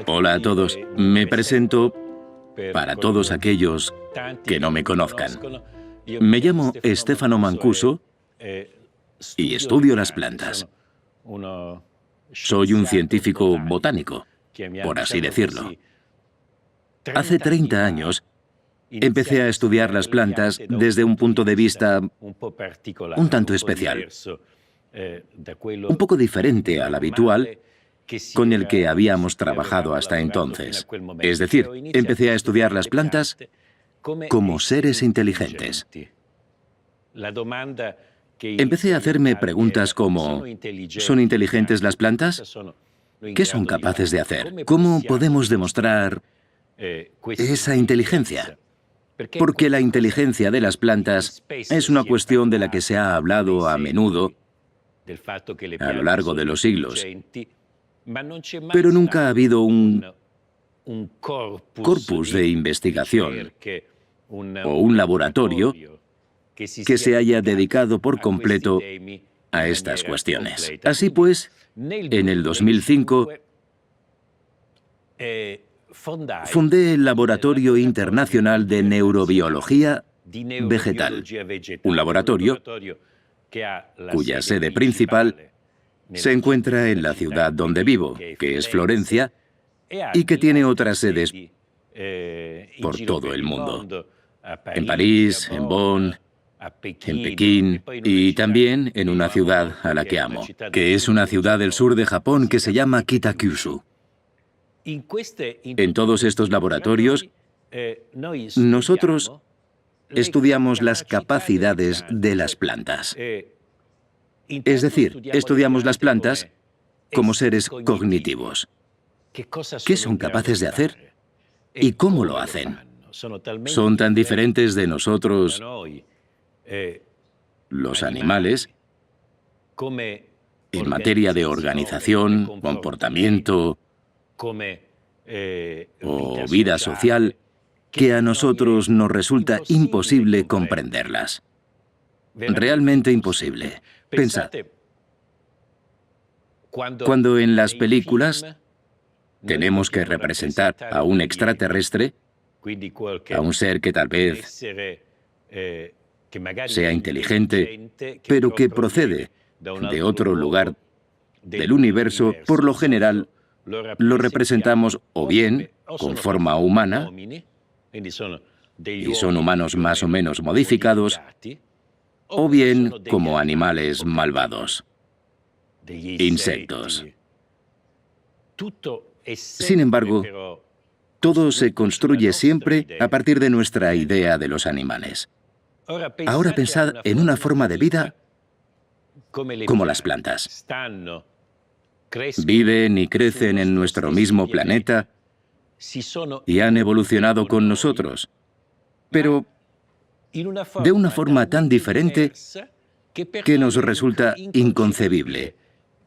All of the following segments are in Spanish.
Hola a todos. Me presento para todos aquellos que no me conozcan. Me llamo Stefano Mancuso y estudio las plantas. Soy un científico botánico, por así decirlo. Hace 30 años empecé a estudiar las plantas desde un punto de vista un tanto especial, un poco diferente al habitual con el que habíamos trabajado hasta entonces. Es decir, empecé a estudiar las plantas como seres inteligentes. Empecé a hacerme preguntas como: ¿son inteligentes las plantas? ¿Qué son capaces de hacer? ¿Cómo podemos demostrar esa inteligencia? Porque la inteligencia de las plantas es una cuestión de la que se ha hablado a menudo a lo largo de los siglos, pero nunca ha habido un corpus de investigación o un laboratorio que se haya dedicado por completo a estas cuestiones. Así pues, en el 2005, fundé el Laboratorio Internacional de Neurobiología Vegetal, un laboratorio cuya sede principal se encuentra en la ciudad donde vivo, que es Florencia, y que tiene otras sedes por todo el mundo. En París, en Bonn, en Pekín y también en una ciudad a la que amo, que es una ciudad del sur de Japón que se llama Kitakyushu. En todos estos laboratorios, nosotros estudiamos las capacidades de las plantas. Es decir, estudiamos las plantas como seres cognitivos. ¿Qué son capaces de hacer? ¿Y cómo lo hacen? Son tan diferentes de nosotros, los animales, en materia de organización, comportamiento o vida social, que a nosotros nos resulta imposible comprenderlas. Realmente imposible. Pensad, cuando en las películas tenemos que representar a un extraterrestre, a un ser que tal vez sea inteligente, pero que procede de otro lugar del universo, por lo general lo representamos o bien con forma humana, y son humanos más o menos modificados, o bien como animales malvados, insectos. Sin embargo, todo se construye siempre a partir de nuestra idea de los animales. Ahora pensad en una forma de vida como las plantas. Viven y crecen en nuestro mismo planeta y han evolucionado con nosotros, pero de una forma tan diferente que nos resulta inconcebible,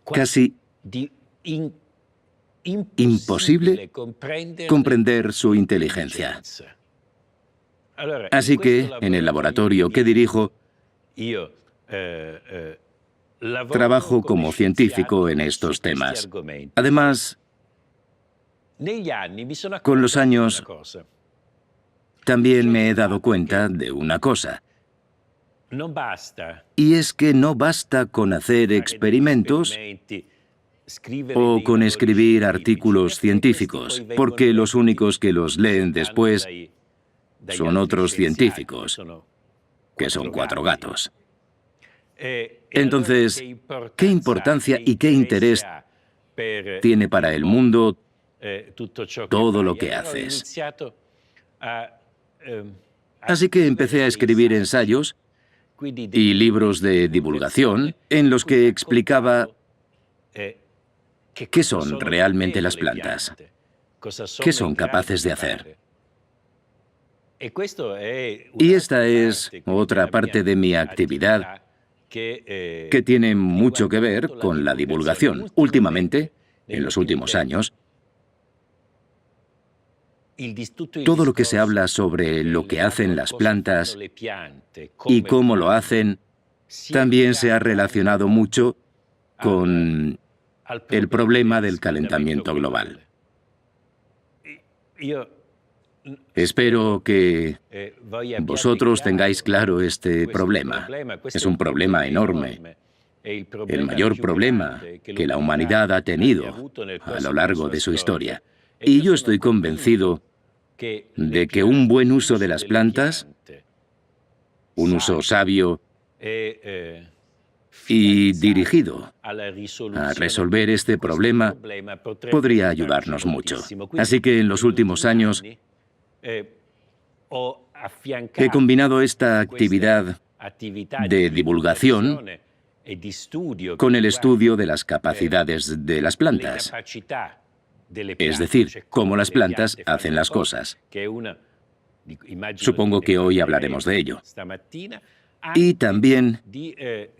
casi imposible comprender su inteligencia. Así que, en el laboratorio que dirijo, trabajo como científico en estos temas. Además, con los años, también me he dado cuenta de una cosa. Y es que no basta con hacer experimentos o con escribir artículos científicos, porque los únicos que los leen después son otros científicos, que son 4 gatos. Entonces, ¿qué importancia y qué interés tiene para el mundo todo lo que haces? Así que empecé a escribir ensayos y libros de divulgación en los que explicaba qué son realmente las plantas, qué son capaces de hacer. Y esta es otra parte de mi actividad que tiene mucho que ver con la divulgación. Últimamente, en los últimos años, todo lo que se habla sobre lo que hacen las plantas y cómo lo hacen, también se ha relacionado mucho con el problema del calentamiento global. Espero que vosotros tengáis claro este problema. Es un problema enorme, el mayor problema que la humanidad ha tenido a lo largo de su historia. Y yo estoy convencido de que un buen uso de las plantas, un uso sabio y dirigido a resolver este problema, podría ayudarnos mucho. Así que en los últimos años he combinado esta actividad de divulgación con el estudio de las capacidades de las plantas, es decir, cómo las plantas hacen las cosas. Supongo que hoy hablaremos de ello. Y también de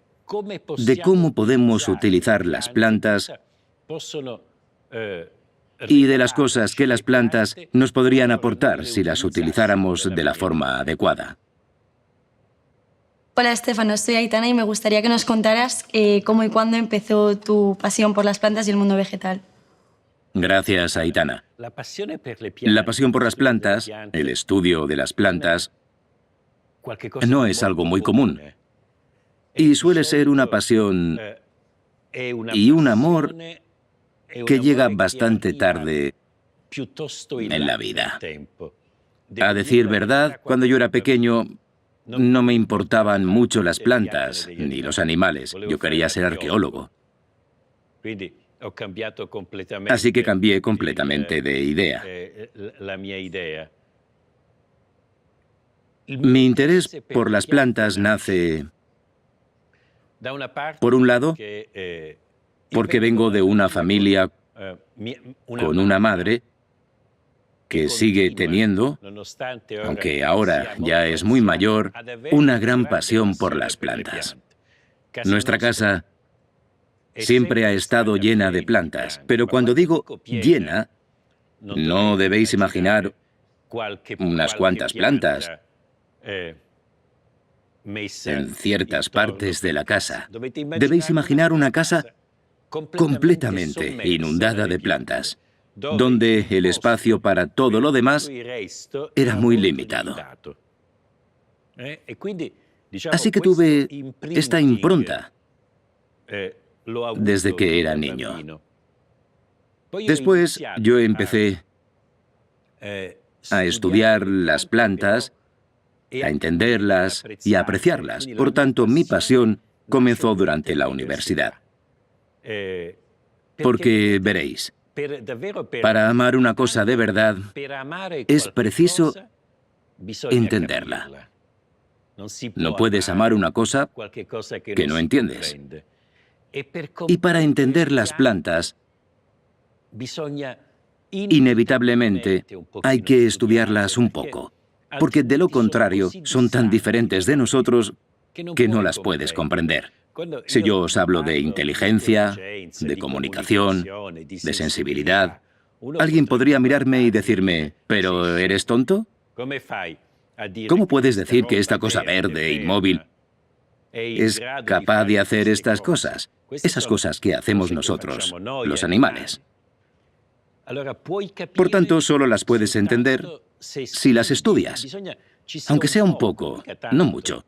cómo podemos utilizar las plantas y de las cosas que las plantas nos podrían aportar si las utilizáramos de la forma adecuada. Hola Stefano, soy Aitana y me gustaría que nos contaras cómo y cuándo empezó tu pasión por las plantas y el mundo vegetal. Gracias, Aitana. La pasión por las plantas, el estudio de las plantas, no es algo muy común. Y suele ser una pasión y un amor que llega bastante tarde en la vida. A decir verdad, cuando yo era pequeño, no me importaban mucho las plantas ni los animales. Yo quería ser arqueólogo. Así que cambié completamente de idea. Mi interés por las plantas nace, por un lado, porque vengo de una familia con una madre que sigue teniendo, aunque ahora ya es muy mayor, una gran pasión por las plantas. Nuestra casa siempre ha estado llena de plantas, pero cuando digo llena, no debéis imaginar unas cuantas plantas en ciertas partes de la casa. Debéis imaginar una casa completamente inundada de plantas, donde el espacio para todo lo demás era muy limitado. Así que tuve esta impronta desde que era niño. Después yo empecé a estudiar las plantas, a entenderlas y a apreciarlas. Por tanto, mi pasión comenzó durante la universidad. Porque, veréis, para amar una cosa de verdad, es preciso entenderla. No puedes amar una cosa que no entiendes. Y para entender las plantas, inevitablemente hay que estudiarlas un poco, porque de lo contrario son tan diferentes de nosotros que no las puedes comprender. Si yo os hablo de inteligencia, de comunicación, de sensibilidad, alguien podría mirarme y decirme, ¿pero eres tonto? ¿Cómo puedes decir que esta cosa verde, inmóvil, es capaz de hacer estas cosas? Esas cosas que hacemos nosotros, los animales. Por tanto, solo las puedes entender si las estudias, aunque sea un poco, no mucho.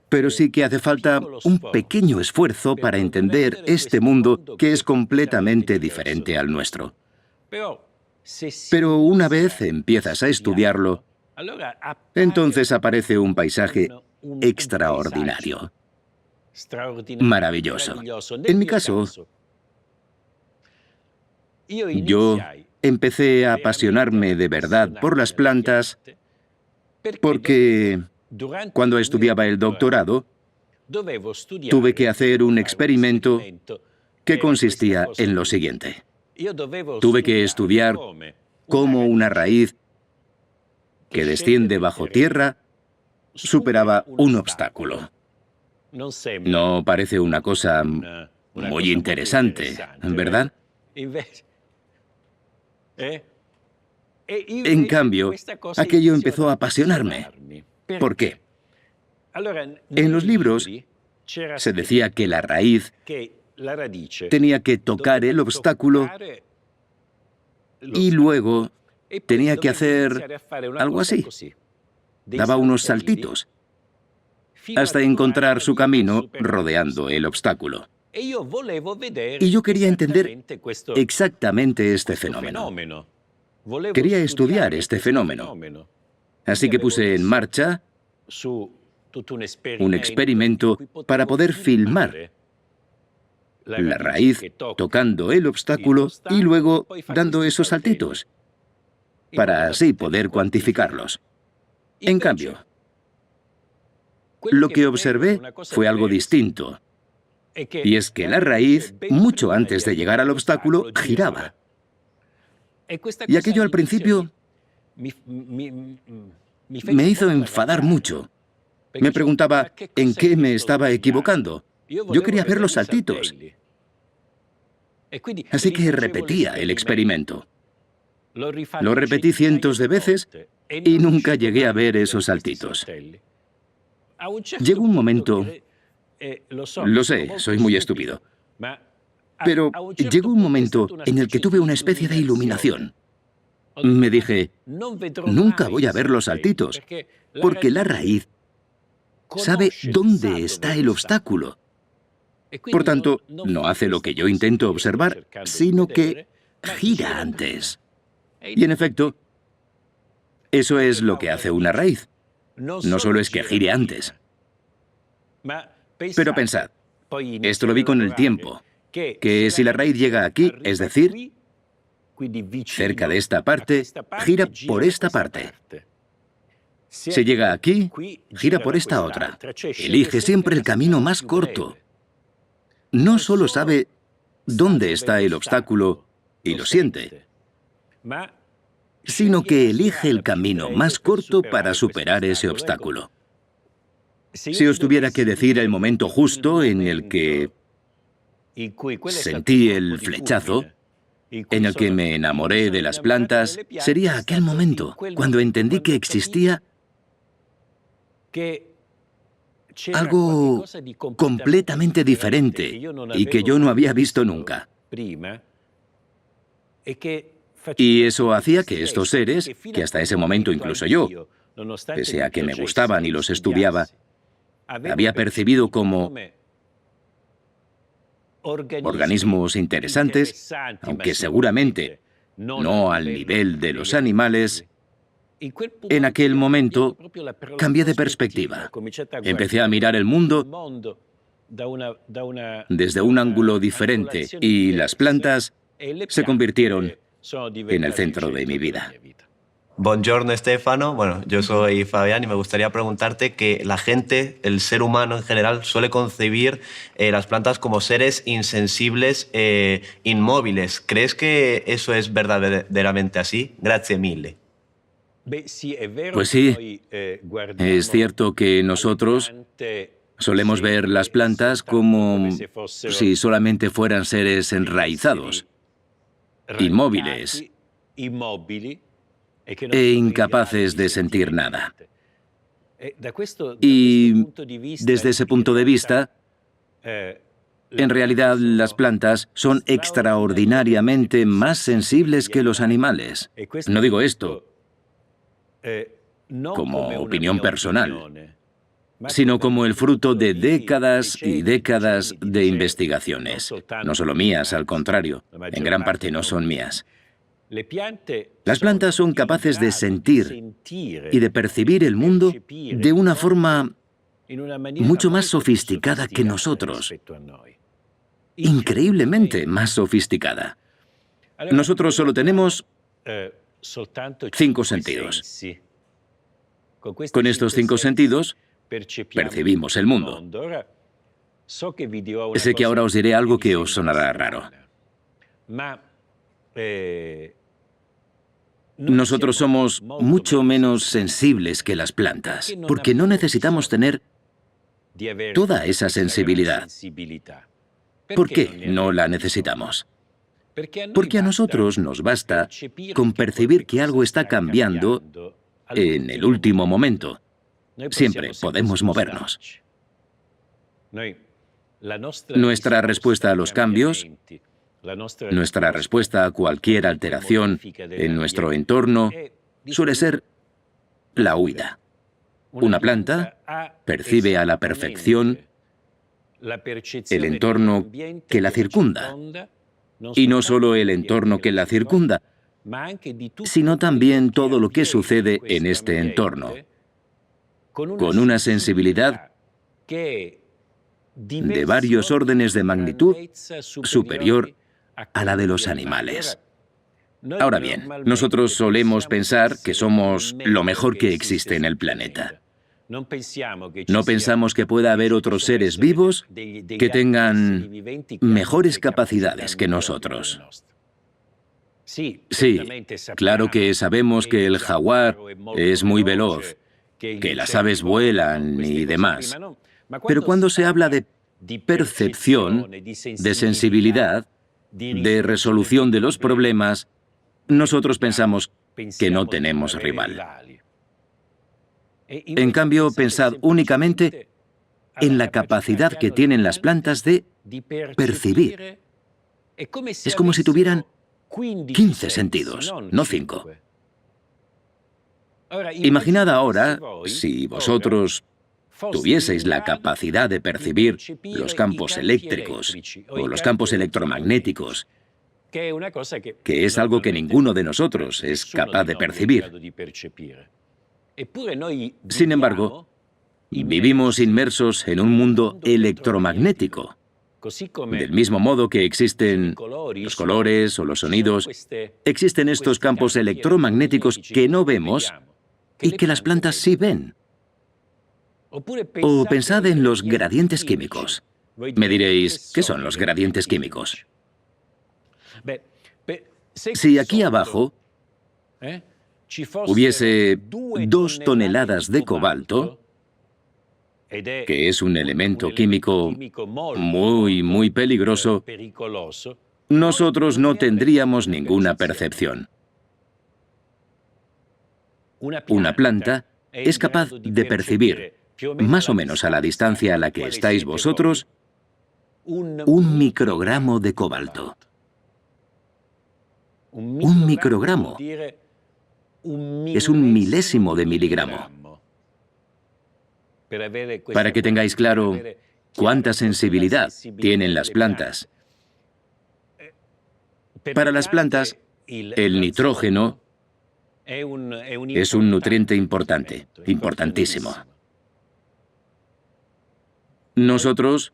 Pero sí que hace falta un pequeño esfuerzo para entender este mundo que es completamente diferente al nuestro. Pero una vez empiezas a estudiarlo, entonces aparece un paisaje extraordinario, maravilloso. En mi caso, yo empecé a apasionarme de verdad por las plantas porque cuando estudiaba el doctorado, tuve que hacer un experimento que consistía en lo siguiente. Tuve que estudiar cómo una raíz que desciende bajo tierra superaba un obstáculo. No parece una cosa muy interesante, ¿verdad? En cambio, aquello empezó a apasionarme. ¿Por qué? En los libros se decía que la raíz tenía que tocar el obstáculo y luego tenía que hacer algo así. Daba unos saltitos hasta encontrar su camino rodeando el obstáculo. Y yo quería entender exactamente este fenómeno. Quería estudiar este fenómeno. Así que puse en marcha un experimento para poder filmar la raíz tocando el obstáculo y luego dando esos saltitos, para así poder cuantificarlos. En cambio, lo que observé fue algo distinto, y es que la raíz, mucho antes de llegar al obstáculo, giraba. Y aquello al principio me hizo enfadar mucho. Me preguntaba en qué me estaba equivocando. Yo quería ver los saltitos. Así que repetía el experimento. Lo repetí cientos de veces y nunca llegué a ver esos saltitos. Llegó un momento, lo sé, soy muy estúpido, pero llegó un momento en el que tuve una especie de iluminación. Me dije, nunca voy a ver los saltitos, porque la raíz sabe dónde está el obstáculo. Por tanto, no hace lo que yo intento observar, sino que gira antes. Y en efecto, eso es lo que hace una raíz. No solo es que gire antes. Pero pensad, esto lo vi con el tiempo, que si la raíz llega aquí, es decir, cerca de esta parte, gira por esta parte. Si llega aquí, gira por esta otra. Elige siempre el camino más corto. No solo sabe dónde está el obstáculo y lo siente, sino que elige el camino más corto para superar ese obstáculo. Si os tuviera que decir el momento justo en el que sentí el flechazo, en el que me enamoré de las plantas, sería aquel momento, cuando entendí que existía algo completamente diferente y que yo no había visto nunca. Y eso hacía que estos seres, que hasta ese momento incluso yo, pese a que me gustaban y los estudiaba, había percibido como organismos interesantes, aunque seguramente no al nivel de los animales, en aquel momento cambié de perspectiva. Empecé a mirar el mundo desde un ángulo diferente y las plantas se convirtieron en el centro de mi vida. Buongiorno, Stefano. Bueno, yo soy Fabián y me gustaría preguntarte que la gente, el ser humano en general, suele concebir las plantas como seres insensibles, inmóviles. ¿Crees que eso es verdaderamente así? Grazie mille. Pues sí, es cierto que nosotros solemos ver las plantas como si solamente fueran seres enraizados, inmóviles e incapaces de sentir nada. Y desde ese punto de vista, en realidad las plantas son extraordinariamente más sensibles que los animales. No digo esto como opinión personal, sino como el fruto de décadas y décadas de investigaciones. No solo mías, al contrario, en gran parte no son mías. Las plantas son capaces de sentir y de percibir el mundo de una forma mucho más sofisticada que nosotros. Increíblemente más sofisticada. Nosotros solo tenemos 5 sentidos. Con estos 5 sentidos percibimos el mundo. Sé que ahora os diré algo que os sonará raro. Nosotros somos mucho menos sensibles que las plantas, porque no necesitamos tener toda esa sensibilidad. ¿Por qué no la necesitamos? Porque a nosotros nos basta con percibir que algo está cambiando en el último momento. Siempre podemos movernos. Nuestra respuesta a los cambios, nuestra respuesta a cualquier alteración en nuestro entorno suele ser la huida. Una planta percibe a la perfección el entorno que la circunda, y no solo el entorno que la circunda, sino también todo lo que sucede en este entorno, con una sensibilidad de varios órdenes de magnitud superior a la de los animales. Ahora bien, nosotros solemos pensar que somos lo mejor que existe en el planeta. No pensamos que pueda haber otros seres vivos que tengan mejores capacidades que nosotros. Sí, claro que sabemos que el jaguar es muy veloz, que las aves vuelan y demás. Pero cuando se habla de percepción, de sensibilidad, de resolución de los problemas, nosotros pensamos que no tenemos rival. En cambio, pensad únicamente en la capacidad que tienen las plantas de percibir. Es como si tuvieran 15 sentidos, no 5. Imaginad ahora si vosotros tuvieseis la capacidad de percibir los campos eléctricos o los campos electromagnéticos, que es algo que ninguno de nosotros es capaz de percibir. Sin embargo, vivimos inmersos en un mundo electromagnético. Del mismo modo que existen los colores o los sonidos, existen estos campos electromagnéticos que no vemos y que las plantas sí ven. O pensad en los gradientes químicos. Me diréis, ¿qué son los gradientes químicos? Si aquí abajo hubiese 2 toneladas de cobalto, que es un elemento químico muy peligroso, nosotros no tendríamos ninguna percepción. Una planta es capaz de percibir, más o menos a la distancia a la que estáis vosotros, 1 microgramo de cobalto. 1 microgramo es 1 milésimo de miligramo. Para que tengáis claro cuánta sensibilidad tienen las plantas. Para las plantas, el nitrógeno es un nutriente importante, importantísimo. Nosotros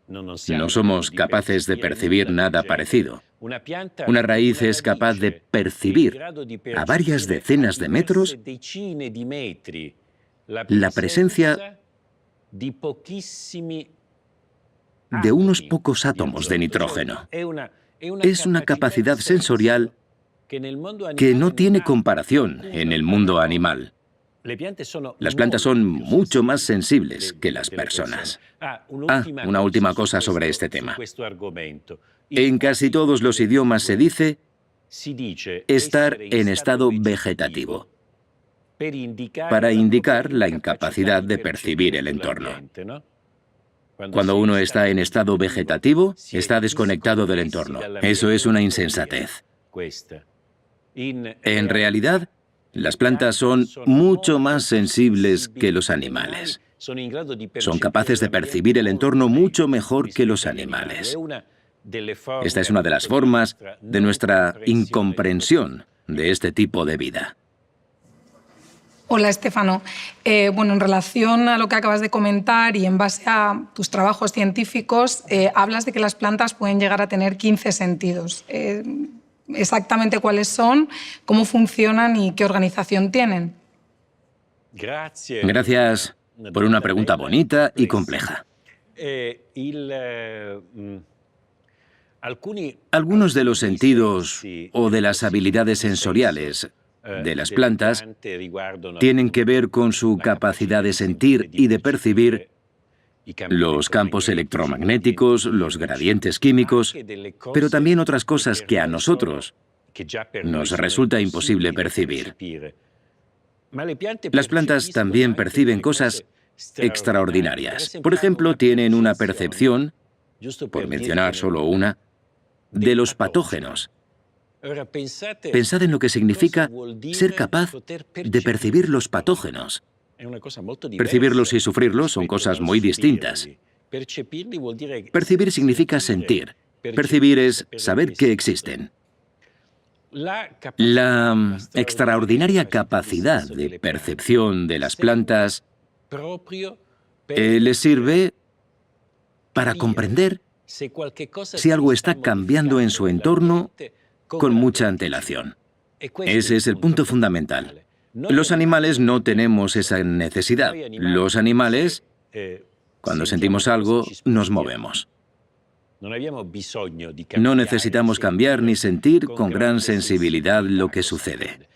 no somos capaces de percibir nada parecido. Una raíz es capaz de percibir a varias decenas de metros la presencia de unos pocos átomos de nitrógeno. Es una capacidad sensorial que no tiene comparación en el mundo animal. Las plantas son mucho más sensibles que las personas. Una última cosa sobre este tema. En casi todos los idiomas se dice estar en estado vegetativo, para indicar la incapacidad de percibir el entorno. Cuando uno está en estado vegetativo, está desconectado del entorno. Eso es una insensatez. En realidad, las plantas son mucho más sensibles que los animales. Son capaces de percibir el entorno mucho mejor que los animales. Esta es una de las formas de nuestra incomprensión de este tipo de vida. Hola, Stefano. En relación a lo que acabas de comentar y en base a tus trabajos científicos, hablas de que las plantas pueden llegar a tener 15 sentidos. Exactamente cuáles son, cómo funcionan y qué organización tienen. Gracias por una pregunta bonita y compleja. Algunos de los sentidos o de las habilidades sensoriales de las plantas tienen que ver con su capacidad de sentir y de percibir los campos electromagnéticos, los gradientes químicos, pero también otras cosas que a nosotros nos resulta imposible percibir. Las plantas también perciben cosas extraordinarias. Por ejemplo, tienen una percepción, por mencionar solo una, de los patógenos. Pensad en lo que significa ser capaz de percibir los patógenos. Percibirlos y sufrirlos son cosas muy distintas. Percibir significa sentir. Percibir es saber que existen. La extraordinaria capacidad de percepción de las plantas les sirve para comprender si algo está cambiando en su entorno con mucha antelación. Ese es el punto fundamental. Los animales no tenemos esa necesidad. Los animales, cuando sentimos algo, nos movemos. No necesitamos cambiar ni sentir con gran sensibilidad lo que sucede.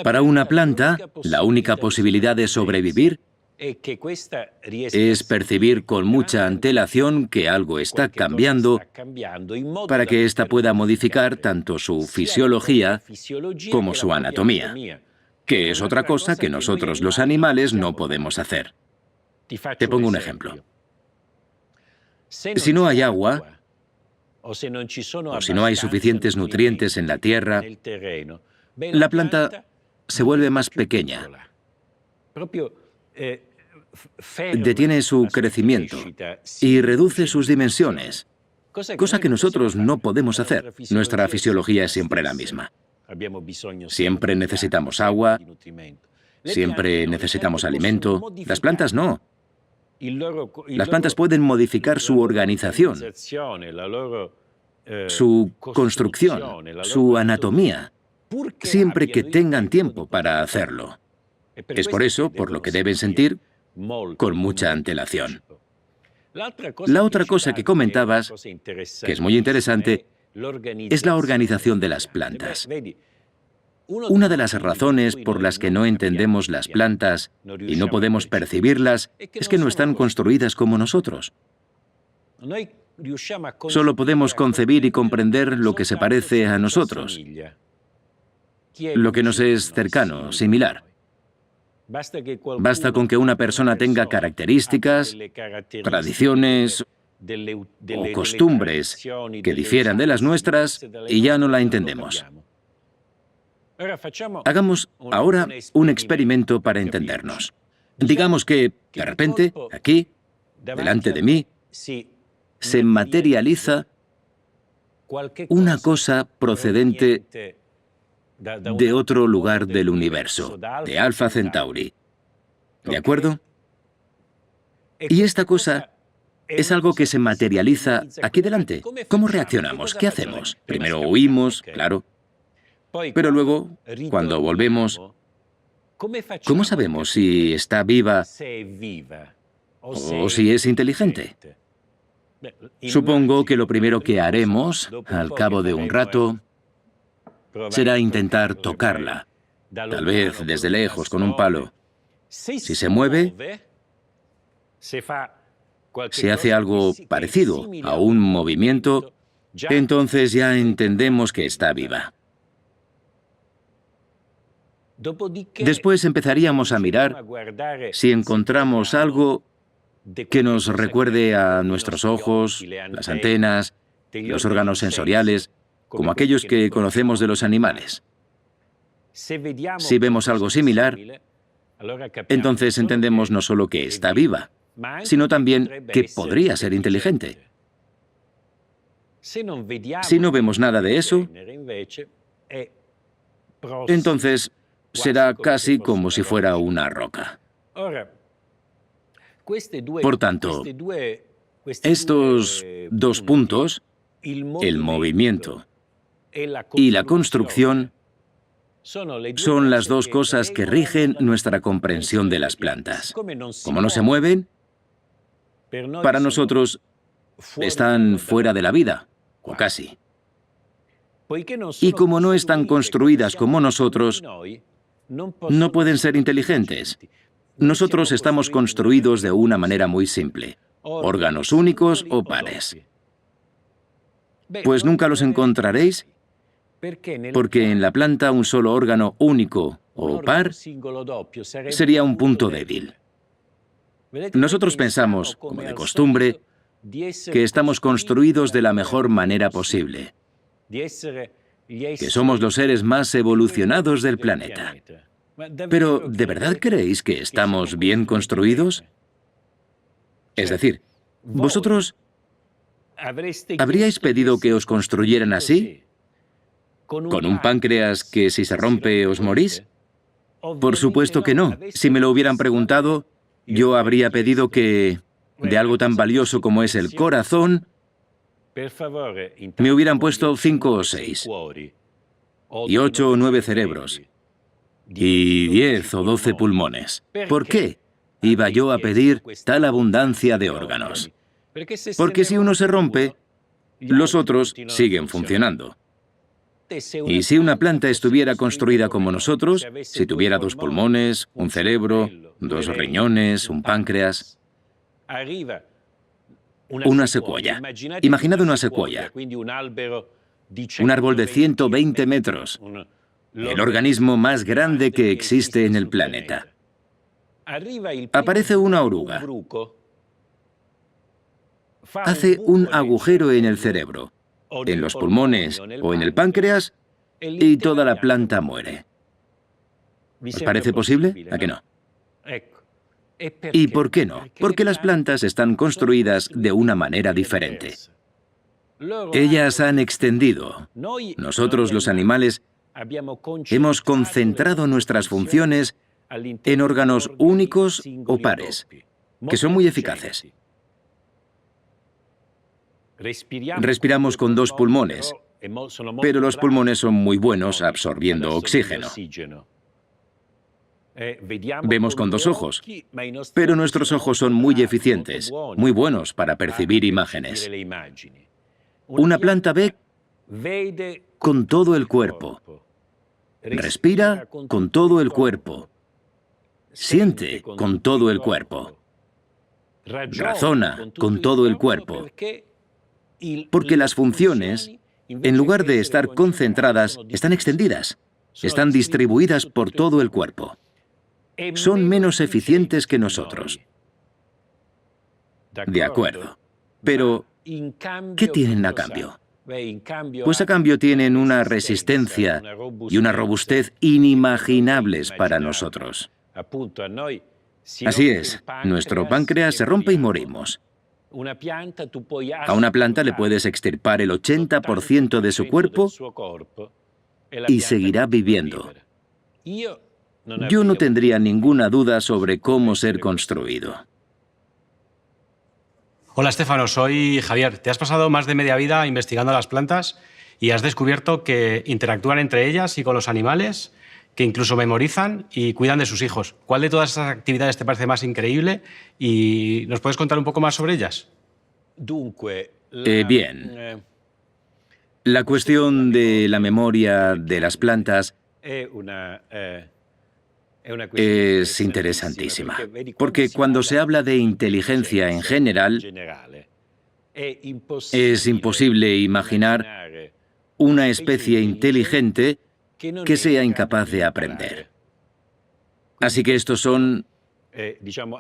Para una planta, la única posibilidad de sobrevivir es percibir con mucha antelación que algo está cambiando para que ésta pueda modificar tanto su fisiología como su anatomía, que es otra cosa que nosotros los animales no podemos hacer. Te pongo un ejemplo. Si no hay agua, o si no hay suficientes nutrientes en la tierra, la planta se vuelve más pequeña. Detiene su crecimiento y reduce sus dimensiones, cosa que nosotros no podemos hacer. Nuestra fisiología es siempre la misma. Siempre necesitamos agua, siempre necesitamos alimento. Las plantas no. Las plantas pueden modificar su organización, su construcción, su anatomía, siempre que tengan tiempo para hacerlo. Es por eso por lo que deben sentir con mucha antelación. La otra cosa que comentabas, que es muy interesante, es la organización de las plantas. Una de las razones por las que no entendemos las plantas y no podemos percibirlas es que no están construidas como nosotros. Solo podemos concebir y comprender lo que se parece a nosotros, lo que nos es cercano, similar. Basta con que una persona tenga características, tradiciones o costumbres que difieran de las nuestras y ya no la entendemos. Hagamos ahora un experimento para entendernos. Digamos que, de repente, aquí, delante de mí, se materializa una cosa procedente de otro lugar del universo, de Alpha Centauri. ¿De acuerdo? Y esta cosa es algo que se materializa aquí delante. ¿Cómo reaccionamos? ¿Qué hacemos? Primero huimos, claro. Pero luego, cuando volvemos, ¿cómo sabemos si está viva o si es inteligente? Supongo que lo primero que haremos, al cabo de un rato, será intentar tocarla, tal vez desde lejos, con un palo. Si se mueve, si hace algo parecido a un movimiento, entonces ya entendemos que está viva. Después empezaríamos a mirar si encontramos algo que nos recuerde a nuestros ojos, las antenas, los órganos sensoriales, como aquellos que conocemos de los animales. Si vemos algo similar, entonces entendemos no solo que está viva, sino también que podría ser inteligente. Si no vemos nada de eso, entonces será casi como si fuera una roca. Por tanto, estos dos puntos, el movimiento y la construcción, son las dos cosas que rigen nuestra comprensión de las plantas. Como no se mueven, para nosotros están fuera de la vida, o casi. Y como no están construidas como nosotros, no pueden ser inteligentes. Nosotros estamos construidos de una manera muy simple, órganos únicos o pares. Pues nunca los encontraréis, porque en la planta un solo órgano único o par sería un punto débil. Nosotros pensamos, como de costumbre, que estamos construidos de la mejor manera posible, que somos los seres más evolucionados del planeta. Pero, ¿de verdad creéis que estamos bien construidos? Es decir, ¿vosotros habríais pedido que os construyeran así? ¿Con un páncreas que si se rompe os morís? Por supuesto que no. Si me lo hubieran preguntado, yo habría pedido que, de algo tan valioso como es el corazón, me hubieran puesto 5 o 6, y 8 o 9 cerebros, y 10 o 12 pulmones. ¿Por qué iba yo a pedir tal abundancia de órganos? Porque si uno se rompe, los otros siguen funcionando. Y si una planta estuviera construida como nosotros, si tuviera 2 pulmones, un cerebro, 2 riñones, un páncreas, una secuoya. Imaginad una secuoya, un árbol de 120 metros, el organismo más grande que existe en el planeta. Aparece una oruga, hace un agujero en el cerebro, en los pulmones o en el páncreas, y toda la planta muere. ¿Os parece posible? ¿A que no? ¿Y por qué no? Porque las plantas están construidas de una manera diferente. Ellas han extendido. Nosotros, los animales, hemos concentrado nuestras funciones en órganos únicos o pares, que son muy eficaces. Respiramos con 2 pulmones, pero los pulmones son muy buenos absorbiendo oxígeno. Vemos con 2 ojos, pero nuestros ojos son muy eficientes, muy buenos para percibir imágenes. Una planta ve con todo el cuerpo, respira con todo el cuerpo, siente con todo el cuerpo, razona con todo el cuerpo, porque las funciones, en lugar de estar concentradas, están extendidas, están distribuidas por todo el cuerpo. Son menos eficientes que nosotros. De acuerdo. Pero, ¿qué tienen a cambio? Pues a cambio tienen una resistencia y una robustez inimaginables para nosotros. Así es, nuestro páncreas se rompe y morimos. A una planta le puedes extirpar el 80% de su cuerpo y seguirá viviendo. Yo no tendría ninguna duda sobre cómo ser construido. Hola, Stefano, soy Javier. Te has pasado más de media vida investigando las plantas y has descubierto que interactúan entre ellas y con los animales, que incluso memorizan y cuidan de sus hijos. ¿Cuál de todas esas actividades te parece más increíble? ¿Y nos puedes contar un poco más sobre ellas? Bien. La cuestión de la memoria de las plantas es interesantísima, porque cuando se habla de inteligencia en general, es imposible imaginar una especie inteligente que sea incapaz de aprender. Así que estos son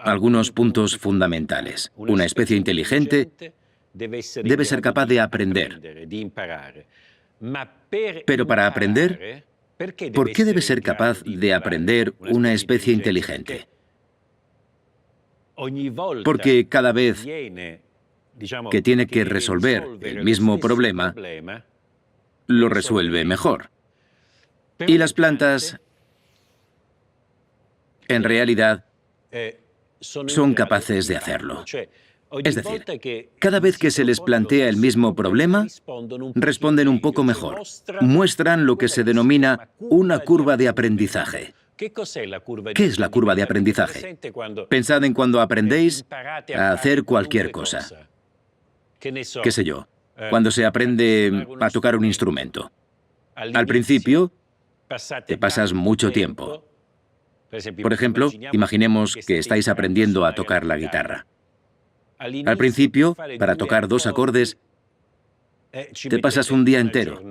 algunos puntos fundamentales. Una especie inteligente debe ser capaz de aprender. Pero para aprender, ¿por qué debe ser capaz de aprender una especie inteligente? Porque cada vez que tiene que resolver el mismo problema, lo resuelve mejor. Y las plantas, en realidad, son capaces de hacerlo. Es decir, cada vez que se les plantea el mismo problema, responden un poco mejor. Muestran lo que se denomina una curva de aprendizaje. ¿Qué es la curva de aprendizaje? Pensad en cuando aprendéis a hacer cualquier cosa. ¿Qué sé yo? Cuando se aprende a tocar un instrumento. Al principio, te pasas mucho tiempo. Por ejemplo, imaginemos que estáis aprendiendo a tocar la guitarra. Al principio, para tocar 2 acordes, te pasas un día entero.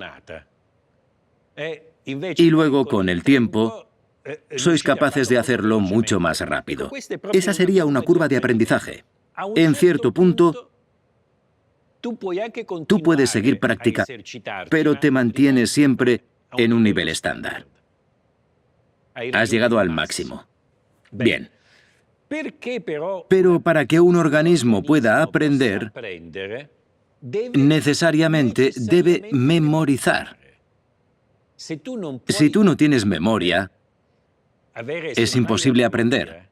Y luego, con el tiempo, sois capaces de hacerlo mucho más rápido. Esa sería una curva de aprendizaje. En cierto punto, tú puedes seguir practicando, pero te mantienes siempre en un nivel estándar. Has llegado al máximo. Bien. Pero para que un organismo pueda aprender, necesariamente debe memorizar. Si tú no tienes memoria, es imposible aprender,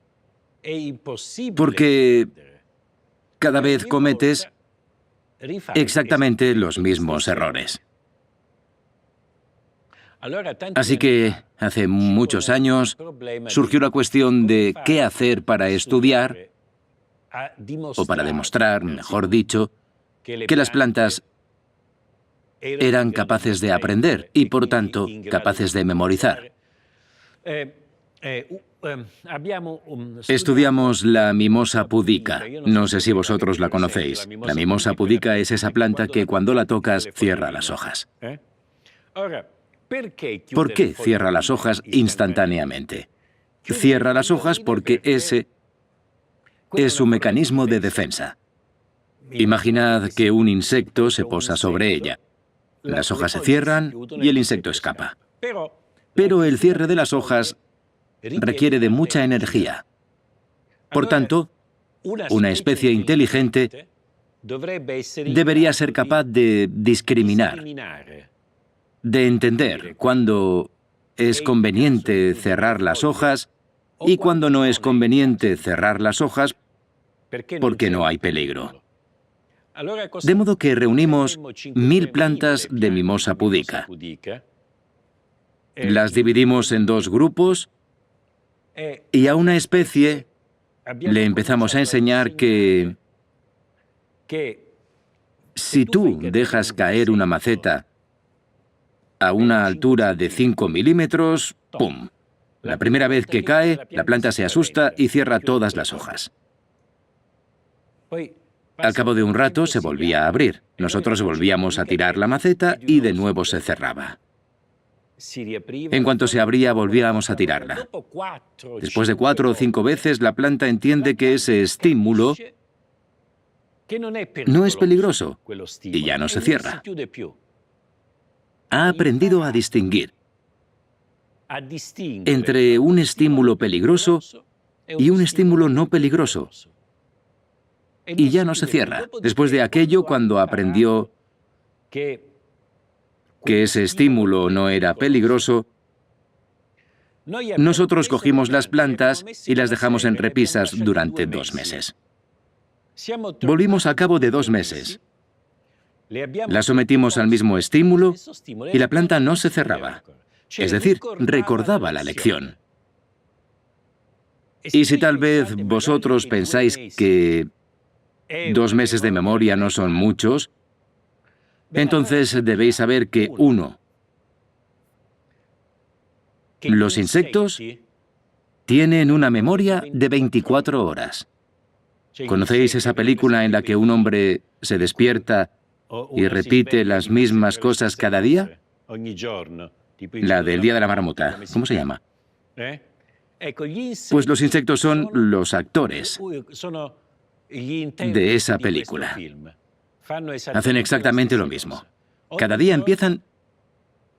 porque cada vez cometes exactamente los mismos errores. Así que hace muchos años surgió la cuestión de qué hacer para estudiar, o para demostrar, mejor dicho, que las plantas eran capaces de aprender y, por tanto, capaces de memorizar. Estudiamos la mimosa pudica. No sé si vosotros la conocéis. La mimosa pudica es esa planta que cuando la tocas cierra las hojas. ¿Por qué cierra las hojas instantáneamente? Cierra las hojas porque ese es su mecanismo de defensa. Imaginad que un insecto se posa sobre ella. Las hojas se cierran y el insecto escapa. Pero el cierre de las hojas requiere de mucha energía. Por tanto, una especie inteligente debería ser capaz de discriminar, de entender cuándo es conveniente cerrar las hojas y cuándo no es conveniente cerrar las hojas porque no hay peligro. De modo que reunimos 1000 plantas de mimosa pudica. Las dividimos en 2 grupos y a una especie le empezamos a enseñar que si tú dejas caer una maceta a una altura de 5 milímetros, ¡pum! La primera vez que cae, la planta se asusta y cierra todas las hojas. Al cabo de un rato se volvía a abrir. Nosotros volvíamos a tirar la maceta y de nuevo se cerraba. En cuanto se abría, volvíamos a tirarla. Después de 4 o 5 veces, la planta entiende que ese estímulo no es peligroso y ya no se cierra. Ha aprendido a distinguir entre un estímulo peligroso y un estímulo no peligroso. Y ya no se cierra. Después de aquello, cuando aprendió que ese estímulo no era peligroso, nosotros cogimos las plantas y las dejamos en repisas durante 2 meses. Volvimos al cabo de 2 meses. La sometimos al mismo estímulo y la planta no se cerraba. Es decir, recordaba la lección. Y si tal vez vosotros pensáis que 2 meses de memoria no son muchos, entonces debéis saber que, 1, los insectos tienen una memoria de 24 horas. ¿Conocéis esa película en la que un hombre se despierta y repite las mismas cosas cada día? La del Día de la Marmota. ¿Cómo se llama? Pues los insectos son los actores de esa película. Hacen exactamente lo mismo. Cada día empiezan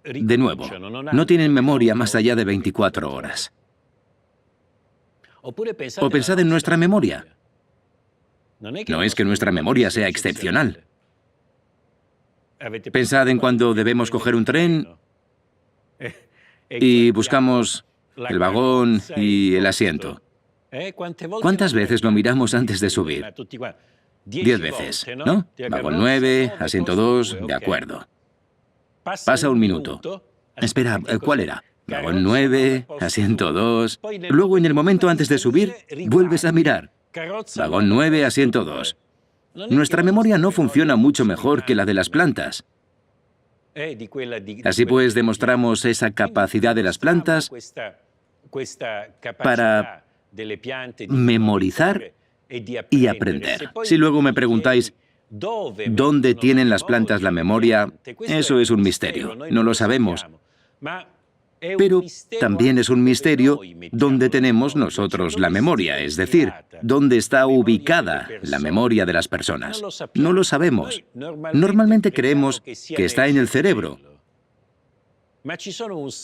de nuevo. No tienen memoria más allá de 24 horas. O pensad en nuestra memoria. No es que nuestra memoria sea excepcional. Pensad en cuando debemos coger un tren y buscamos el vagón y el asiento. ¿Cuántas veces lo miramos antes de subir? 10 veces, ¿no? Vagón 9, asiento 2, de acuerdo. Pasa un minuto. Espera, ¿cuál era? Vagón 9, asiento 2. Luego, en el momento antes de subir, vuelves a mirar. Vagón 9, asiento 2. Nuestra memoria no funciona mucho mejor que la de las plantas. Así pues, demostramos esa capacidad de las plantas para memorizar y aprender. Si luego me preguntáis, ¿dónde tienen las plantas la memoria? Eso es un misterio. No lo sabemos. Pero también es un misterio dónde tenemos nosotros la memoria, es decir, dónde está ubicada la memoria de las personas. No lo sabemos. Normalmente creemos que está en el cerebro,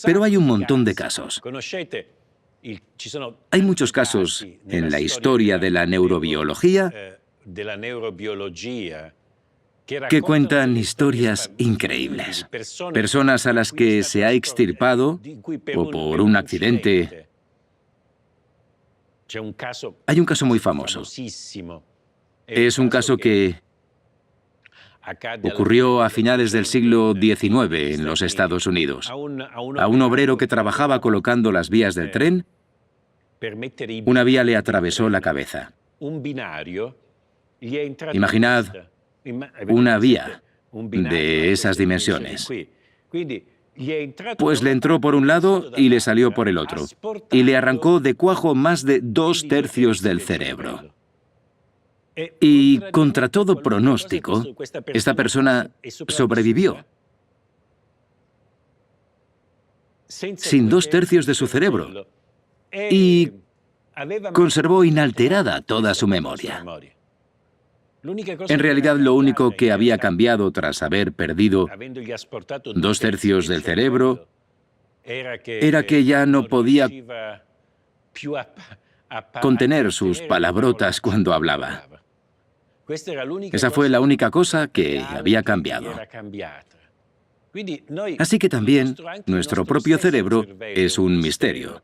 pero hay un montón de casos. Hay muchos casos en la historia de la neurobiología que cuentan historias increíbles. Personas a las que se ha extirpado o por un accidente. Hay un caso muy famoso. Es un caso que ocurrió a finales del siglo XIX en los Estados Unidos. A un obrero que trabajaba colocando las vías del tren, una vía le atravesó la cabeza. Imaginad una vía de esas dimensiones. Pues le entró por un lado y le salió por el otro, y le arrancó de cuajo más de 2/3 del cerebro. Y contra todo pronóstico, esta persona sobrevivió, sin 2/3 de su cerebro, y conservó inalterada toda su memoria. En realidad, lo único que había cambiado tras haber perdido 2/3 del cerebro era que ya no podía contener sus palabrotas cuando hablaba. Esa fue la única cosa que había cambiado. Así que también nuestro propio cerebro es un misterio.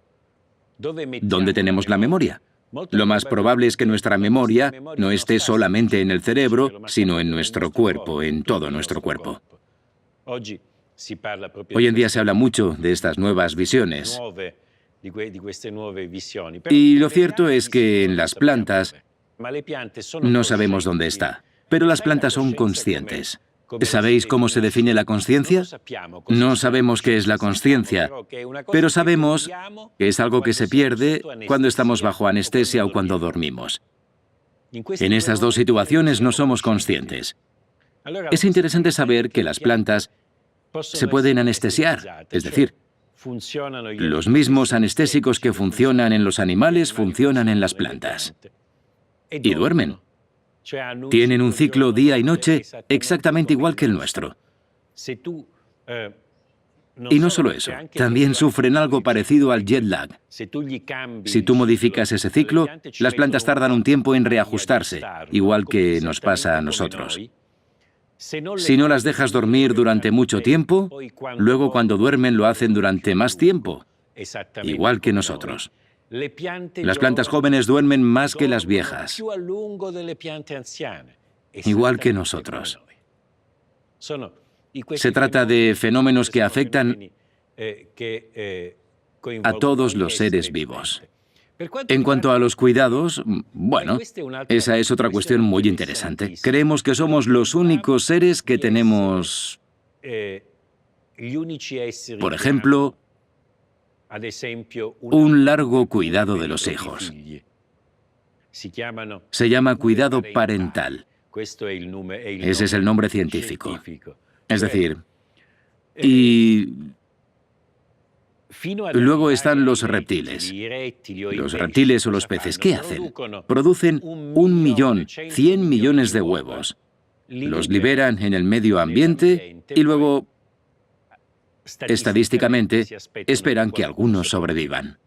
¿Dónde tenemos la memoria? Lo más probable es que nuestra memoria no esté solamente en el cerebro, sino en nuestro cuerpo, en todo nuestro cuerpo. Hoy en día se habla mucho de estas nuevas visiones. Y lo cierto es que en las plantas no sabemos dónde está, pero las plantas son conscientes. ¿Sabéis cómo se define la consciencia? No sabemos qué es la consciencia, pero sabemos que es algo que se pierde cuando estamos bajo anestesia o cuando dormimos. En estas dos situaciones no somos conscientes. Es interesante saber que las plantas se pueden anestesiar, es decir, los mismos anestésicos que funcionan en los animales funcionan en las plantas. Y duermen. Tienen un ciclo día y noche exactamente igual que el nuestro. Y no solo eso, también sufren algo parecido al jet lag. Si tú modificas ese ciclo, las plantas tardan un tiempo en reajustarse, igual que nos pasa a nosotros. Si no las dejas dormir durante mucho tiempo, luego cuando duermen lo hacen durante más tiempo, igual que nosotros. Las plantas jóvenes duermen más que las viejas, igual que nosotros. Se trata de fenómenos que afectan a todos los seres vivos. En cuanto a los cuidados, bueno, esa es otra cuestión muy interesante. Creemos que somos los únicos seres que tenemos, por ejemplo, un largo cuidado de los hijos. Se llama cuidado parental. Ese es el nombre científico. Es decir, y luego están los reptiles. Los reptiles o los peces, ¿qué hacen? Producen 1.100.000 millones de huevos. Los liberan en el medio ambiente y luego, estadísticamente, esperan que algunos sobrevivan.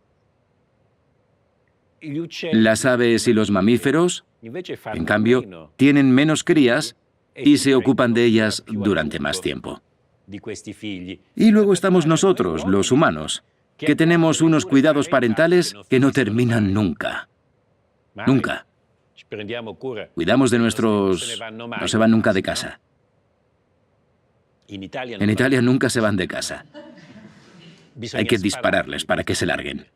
Las aves y los mamíferos, en cambio, tienen menos crías y se ocupan de ellas durante más tiempo. Y luego estamos nosotros, los humanos, que tenemos unos cuidados parentales que no terminan nunca. Nunca. Cuidamos de nuestros... no se van nunca de casa. En Italia nunca se van de casa. Hay que dispararles para que se larguen.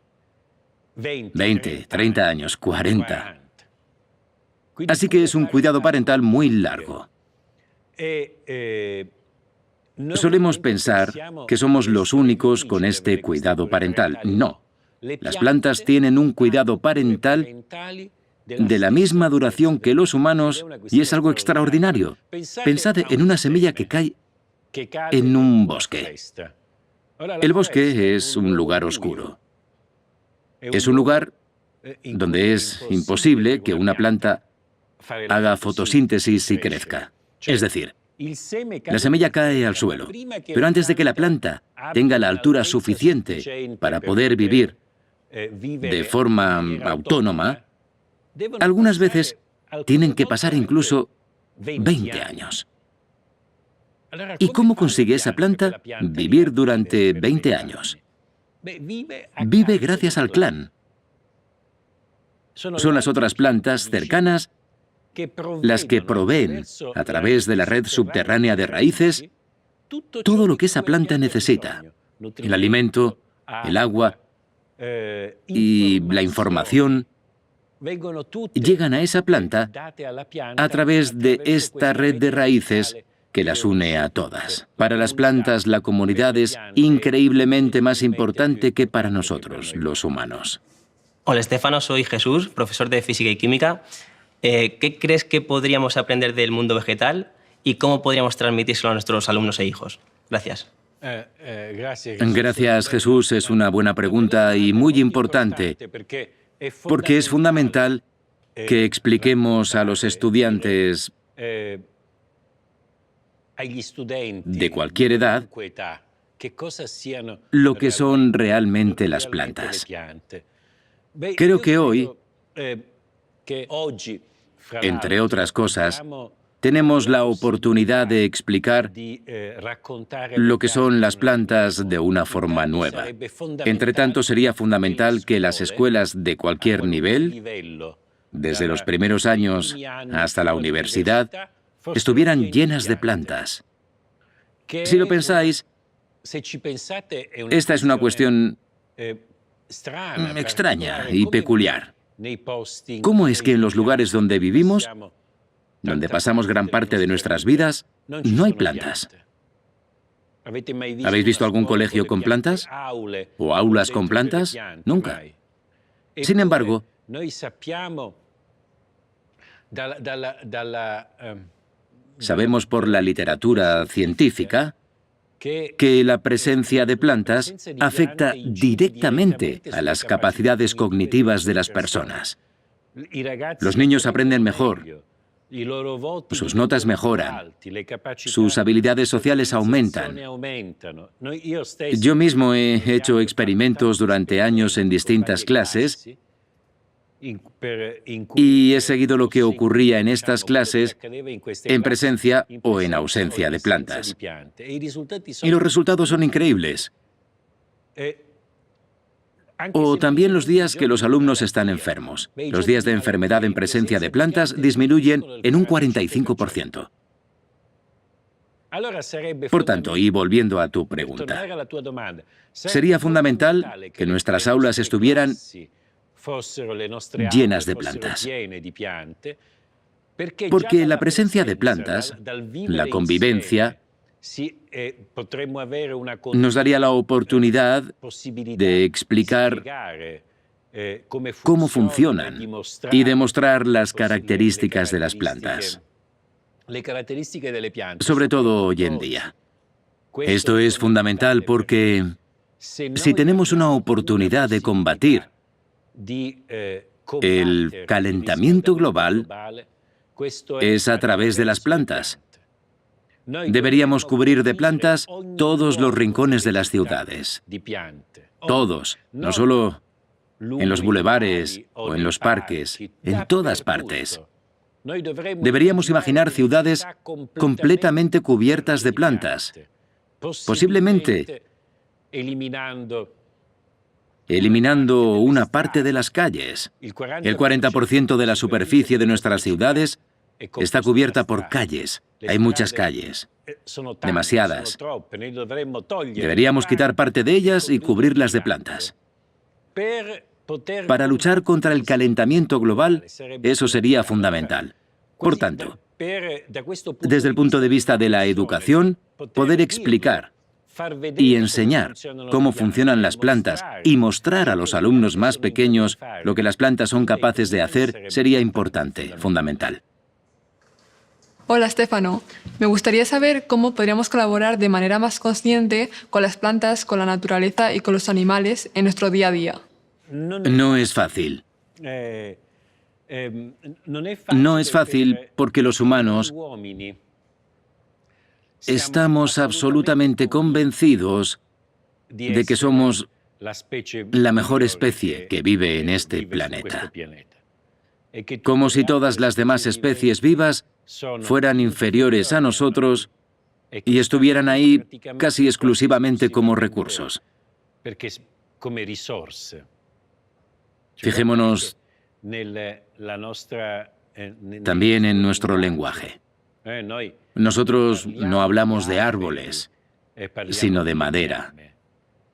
20, 30 años, 40. Así que es un cuidado parental muy largo. Solemos pensar que somos los únicos con este cuidado parental. No. Las plantas tienen un cuidado parental de la misma duración que los humanos y es algo extraordinario. Pensad en una semilla que cae en un bosque. El bosque es un lugar oscuro. Es un lugar donde es imposible que una planta haga fotosíntesis y crezca. Es decir, la semilla cae al suelo, pero antes de que la planta tenga la altura suficiente para poder vivir de forma autónoma, algunas veces tienen que pasar incluso 20 años. ¿Y cómo consigue esa planta vivir durante 20 años? Vive gracias al clan. Son las otras plantas cercanas las que proveen, a través de la red subterránea de raíces, todo lo que esa planta necesita. El alimento, el agua y la información llegan a esa planta a través de esta red de raíces que las une a todas. Para las plantas, la comunidad es increíblemente más importante que para nosotros, los humanos. Hola, Stefano, soy Jesús, profesor de Física y Química. ¿Qué crees que podríamos aprender del mundo vegetal y cómo podríamos transmitírselo a nuestros alumnos e hijos? Gracias. Gracias, Jesús. Es una buena pregunta y muy importante, porque es fundamental que expliquemos a los estudiantes de cualquier edad lo que son realmente las plantas. Creo que hoy, entre otras cosas, tenemos la oportunidad de explicar lo que son las plantas de una forma nueva. Entre tanto, sería fundamental que las escuelas de cualquier nivel, desde los primeros años hasta la universidad, estuvieran llenas de plantas. Si lo pensáis, esta es una cuestión extraña y peculiar. ¿Cómo es que en los lugares donde vivimos, donde pasamos gran parte de nuestras vidas, no hay plantas? ¿Habéis visto algún colegio con plantas? ¿O aulas con plantas? Nunca. Sin embargo, sabemos por la literatura científica que la presencia de plantas afecta directamente a las capacidades cognitivas de las personas. Los niños aprenden mejor, sus notas mejoran, sus habilidades sociales aumentan. Yo mismo he hecho experimentos durante años en distintas clases y he seguido lo que ocurría en estas clases en presencia o en ausencia de plantas. Y los resultados son increíbles. O también los días que los alumnos están enfermos. Los días de enfermedad en presencia de plantas disminuyen en un 45%. Por tanto, y volviendo a tu pregunta, sería fundamental que nuestras aulas estuvieran llenas de plantas. Porque la presencia de plantas, la convivencia, nos daría la oportunidad de explicar cómo funcionan y demostrar las características de las plantas, sobre todo hoy en día. Esto es fundamental porque si tenemos una oportunidad de combatir el calentamiento global, es a través de las plantas. Deberíamos cubrir de plantas todos los rincones de las ciudades. Todos, no solo en los bulevares o en los parques, en todas partes. Deberíamos imaginar ciudades completamente cubiertas de plantas, posiblemente eliminando una parte de las calles. El 40% de la superficie de nuestras ciudades está cubierta por calles. Hay muchas calles, demasiadas. Deberíamos quitar parte de ellas y cubrirlas de plantas. Para luchar contra el calentamiento global, eso sería fundamental. Por tanto, desde el punto de vista de la educación, poder explicar y enseñar cómo funcionan las plantas y mostrar a los alumnos más pequeños lo que las plantas son capaces de hacer sería importante, fundamental. Hola, Stefano. Me gustaría saber cómo podríamos colaborar de manera más consciente con las plantas, con la naturaleza y con los animales en nuestro día a día. No es fácil. No es fácil porque los humanos estamos absolutamente convencidos de que somos la mejor especie que vive en este planeta. Como si todas las demás especies vivas fueran inferiores a nosotros y estuvieran ahí casi exclusivamente como recursos. Fijémonos también en nuestro lenguaje. Nosotros no hablamos de árboles, sino de madera.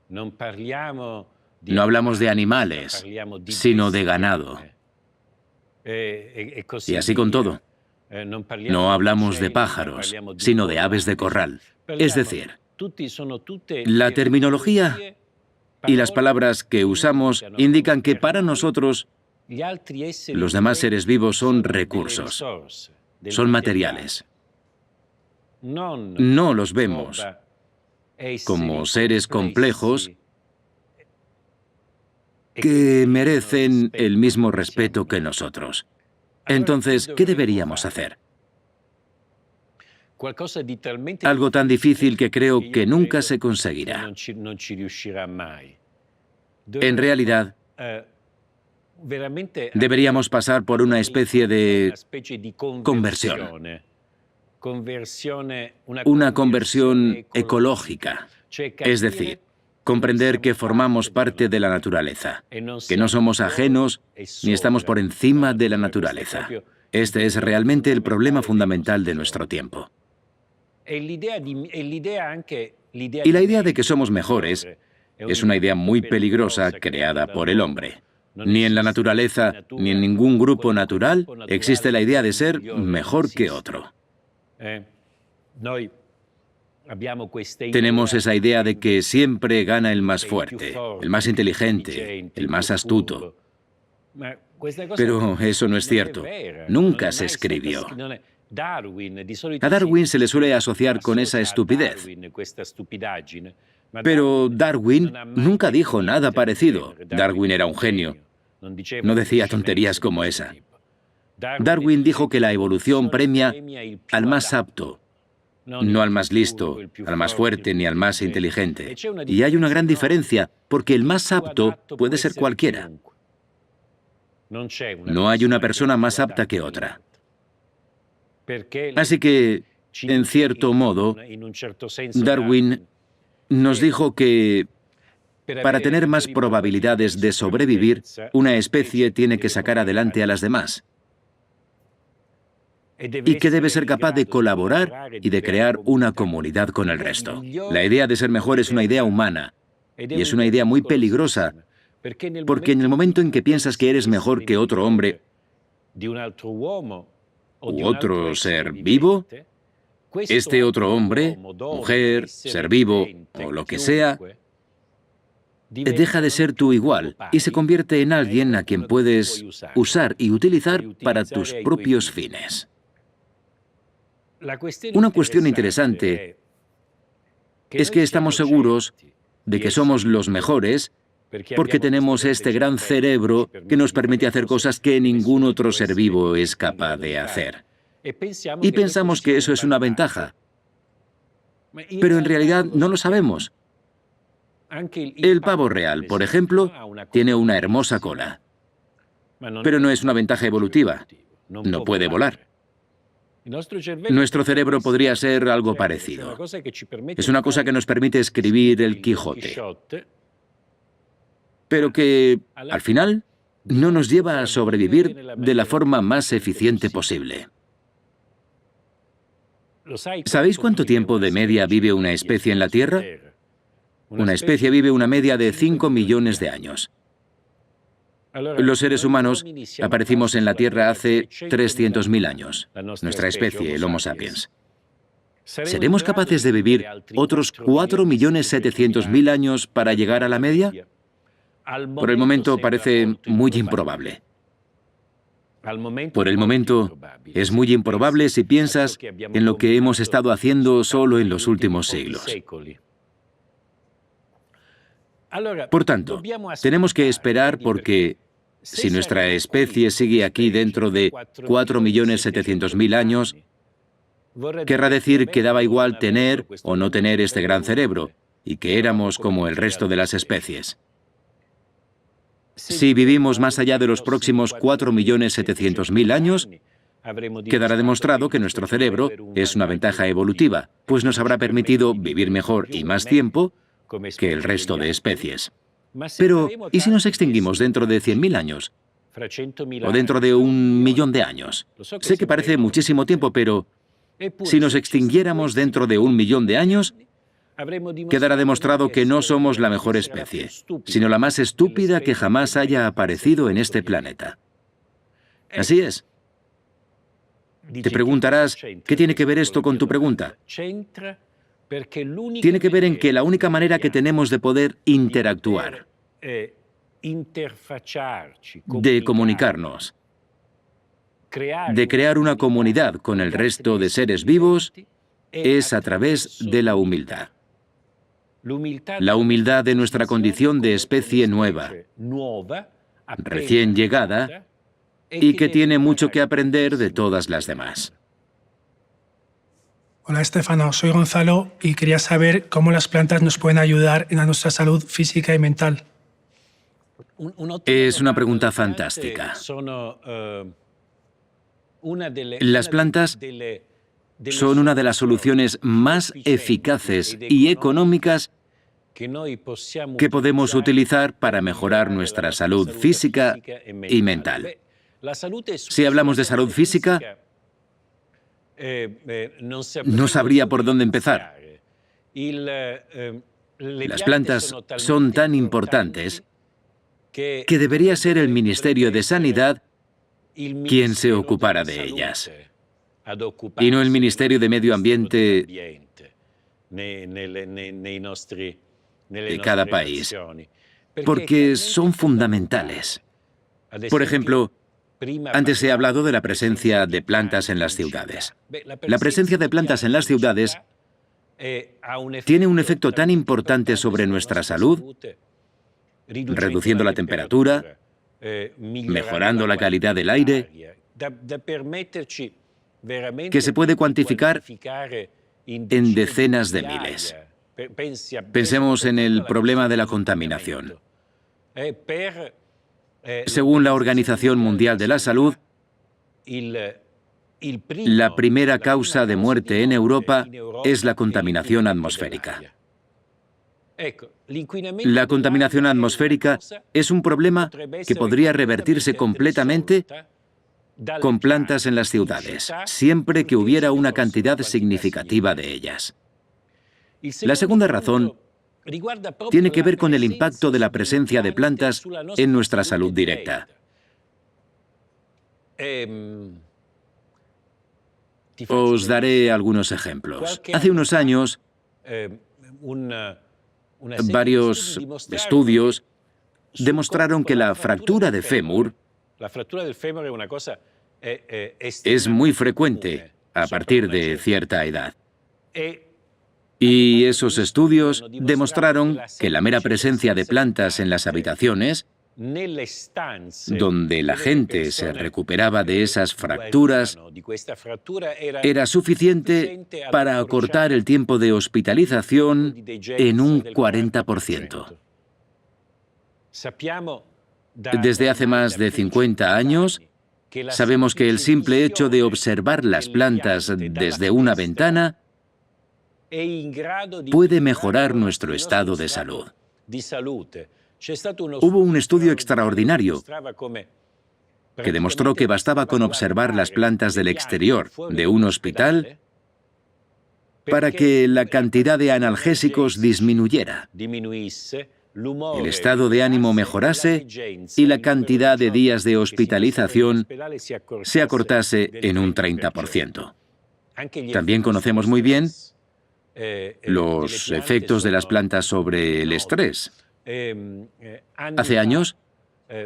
No hablamos de animales, sino de ganado. Y así con todo. No hablamos de pájaros, sino de aves de corral. Es decir, la terminología y las palabras que usamos indican que para nosotros los demás seres vivos son recursos, son materiales. No los vemos como seres complejos que merecen el mismo respeto que nosotros. Entonces, ¿qué deberíamos hacer? Algo tan difícil que creo que nunca se conseguirá. En realidad, deberíamos pasar por una especie de conversión. Una conversión ecológica. Es decir, comprender que formamos parte de la naturaleza, que no somos ajenos ni estamos por encima de la naturaleza. Este es realmente el problema fundamental de nuestro tiempo. Y la idea de que somos mejores es una idea muy peligrosa creada por el hombre. Ni en la naturaleza, ni en ningún grupo natural existe la idea de ser mejor que otro. Tenemos esa idea de que siempre gana el más fuerte, el más inteligente, el más astuto. Pero eso no es cierto. Nunca se escribió. A Darwin se le suele asociar con esa estupidez. Pero Darwin nunca dijo nada parecido. Darwin era un genio. No decía tonterías como esa. Darwin dijo que la evolución premia al más apto, no al más listo, al más fuerte ni al más inteligente. Y hay una gran diferencia, porque el más apto puede ser cualquiera. No hay una persona más apta que otra. Así que, en cierto modo, Darwin nos dijo que para tener más probabilidades de sobrevivir, una especie tiene que sacar adelante a las demás. Y que debe ser capaz de colaborar y de crear una comunidad con el resto. La idea de ser mejor es una idea humana, y es una idea muy peligrosa, porque en el momento en que piensas que eres mejor que otro hombre u otro ser vivo, este otro hombre, mujer, ser vivo o lo que sea, deja de ser tu igual y se convierte en alguien a quien puedes usar y utilizar para tus propios fines. Una cuestión interesante es que estamos seguros de que somos los mejores porque tenemos este gran cerebro que nos permite hacer cosas que ningún otro ser vivo es capaz de hacer. Y pensamos que eso es una ventaja. Pero en realidad no lo sabemos. El pavo real, por ejemplo, tiene una hermosa cola. Pero no es una ventaja evolutiva. No puede volar. Nuestro cerebro podría ser algo parecido. Es una cosa que nos permite escribir el Quijote, pero que, al final, no nos lleva a sobrevivir de la forma más eficiente posible. ¿Sabéis cuánto tiempo de media vive una especie en la Tierra? Una especie vive una media de 5 millones de años. Los seres humanos aparecimos en la Tierra hace 300.000 años, nuestra especie, el Homo sapiens. ¿Seremos capaces de vivir otros 4.700.000 años para llegar a la media? Por el momento parece muy improbable. Por el momento, es muy improbable si piensas en lo que hemos estado haciendo solo en los últimos siglos. Por tanto, tenemos que esperar porque si nuestra especie sigue aquí dentro de 4.700.000 años, querrá decir que daba igual tener o no tener este gran cerebro y que éramos como el resto de las especies. Si vivimos más allá de los próximos 4.700.000 años, quedará demostrado que nuestro cerebro es una ventaja evolutiva, pues nos habrá permitido vivir mejor y más tiempo que el resto de especies. Pero, ¿y si nos extinguimos dentro de 100.000 años? ¿O dentro de 1.000.000 de años? Sé que parece muchísimo tiempo, pero si nos extinguiéramos dentro de 1.000.000 de años, quedará demostrado que no somos la mejor especie, sino la más estúpida que jamás haya aparecido en este planeta. Así es. Te preguntarás, ¿qué tiene que ver esto con tu pregunta? Tiene que ver en que la única manera que tenemos de poder interactuar, de comunicarnos, de crear una comunidad con el resto de seres vivos, es a través de la humildad. La humildad de nuestra condición de especie nueva, recién llegada, y que tiene mucho que aprender de todas las demás. Hola, Stefano, soy Gonzalo y quería saber cómo las plantas nos pueden ayudar en nuestra salud física y mental. Es una pregunta fantástica. Las plantas son una de las soluciones más eficaces y económicas que podemos utilizar para mejorar nuestra salud física y mental. Si hablamos de salud física, no sabría por dónde empezar. Las plantas son tan importantes que debería ser el Ministerio de Sanidad quien se ocupara de ellas, y no el Ministerio de Medio Ambiente de cada país, porque son fundamentales. Por ejemplo, antes he hablado de la presencia de plantas en las ciudades. La presencia de plantas en las ciudades tiene un efecto tan importante sobre nuestra salud, reduciendo la temperatura, mejorando la calidad del aire, que se puede cuantificar en decenas de miles. Pensemos en el problema de la contaminación. Según la Organización Mundial de la Salud, la primera causa de muerte en Europa es la contaminación atmosférica. La contaminación atmosférica es un problema que podría revertirse completamente con plantas en las ciudades, siempre que hubiera una cantidad significativa de ellas. La segunda razón tiene que ver con el impacto de la presencia de plantas en nuestra salud directa. Os daré algunos ejemplos. Hace unos años, varios estudios demostraron que la fractura de fémur es muy frecuente a partir de cierta edad. Y esos estudios demostraron que la mera presencia de plantas en las habitaciones, donde la gente se recuperaba de esas fracturas, era suficiente para acortar el tiempo de hospitalización en un 40%. Desde hace más de 50 años, sabemos que el simple hecho de observar las plantas desde una ventana puede mejorar nuestro estado de salud. Hubo un estudio extraordinario que demostró que bastaba con observar las plantas del exterior de un hospital para que la cantidad de analgésicos disminuyera, el estado de ánimo mejorase y la cantidad de días de hospitalización se acortase en un 30%. También conocemos muy bien los efectos de las plantas sobre el estrés. Hace años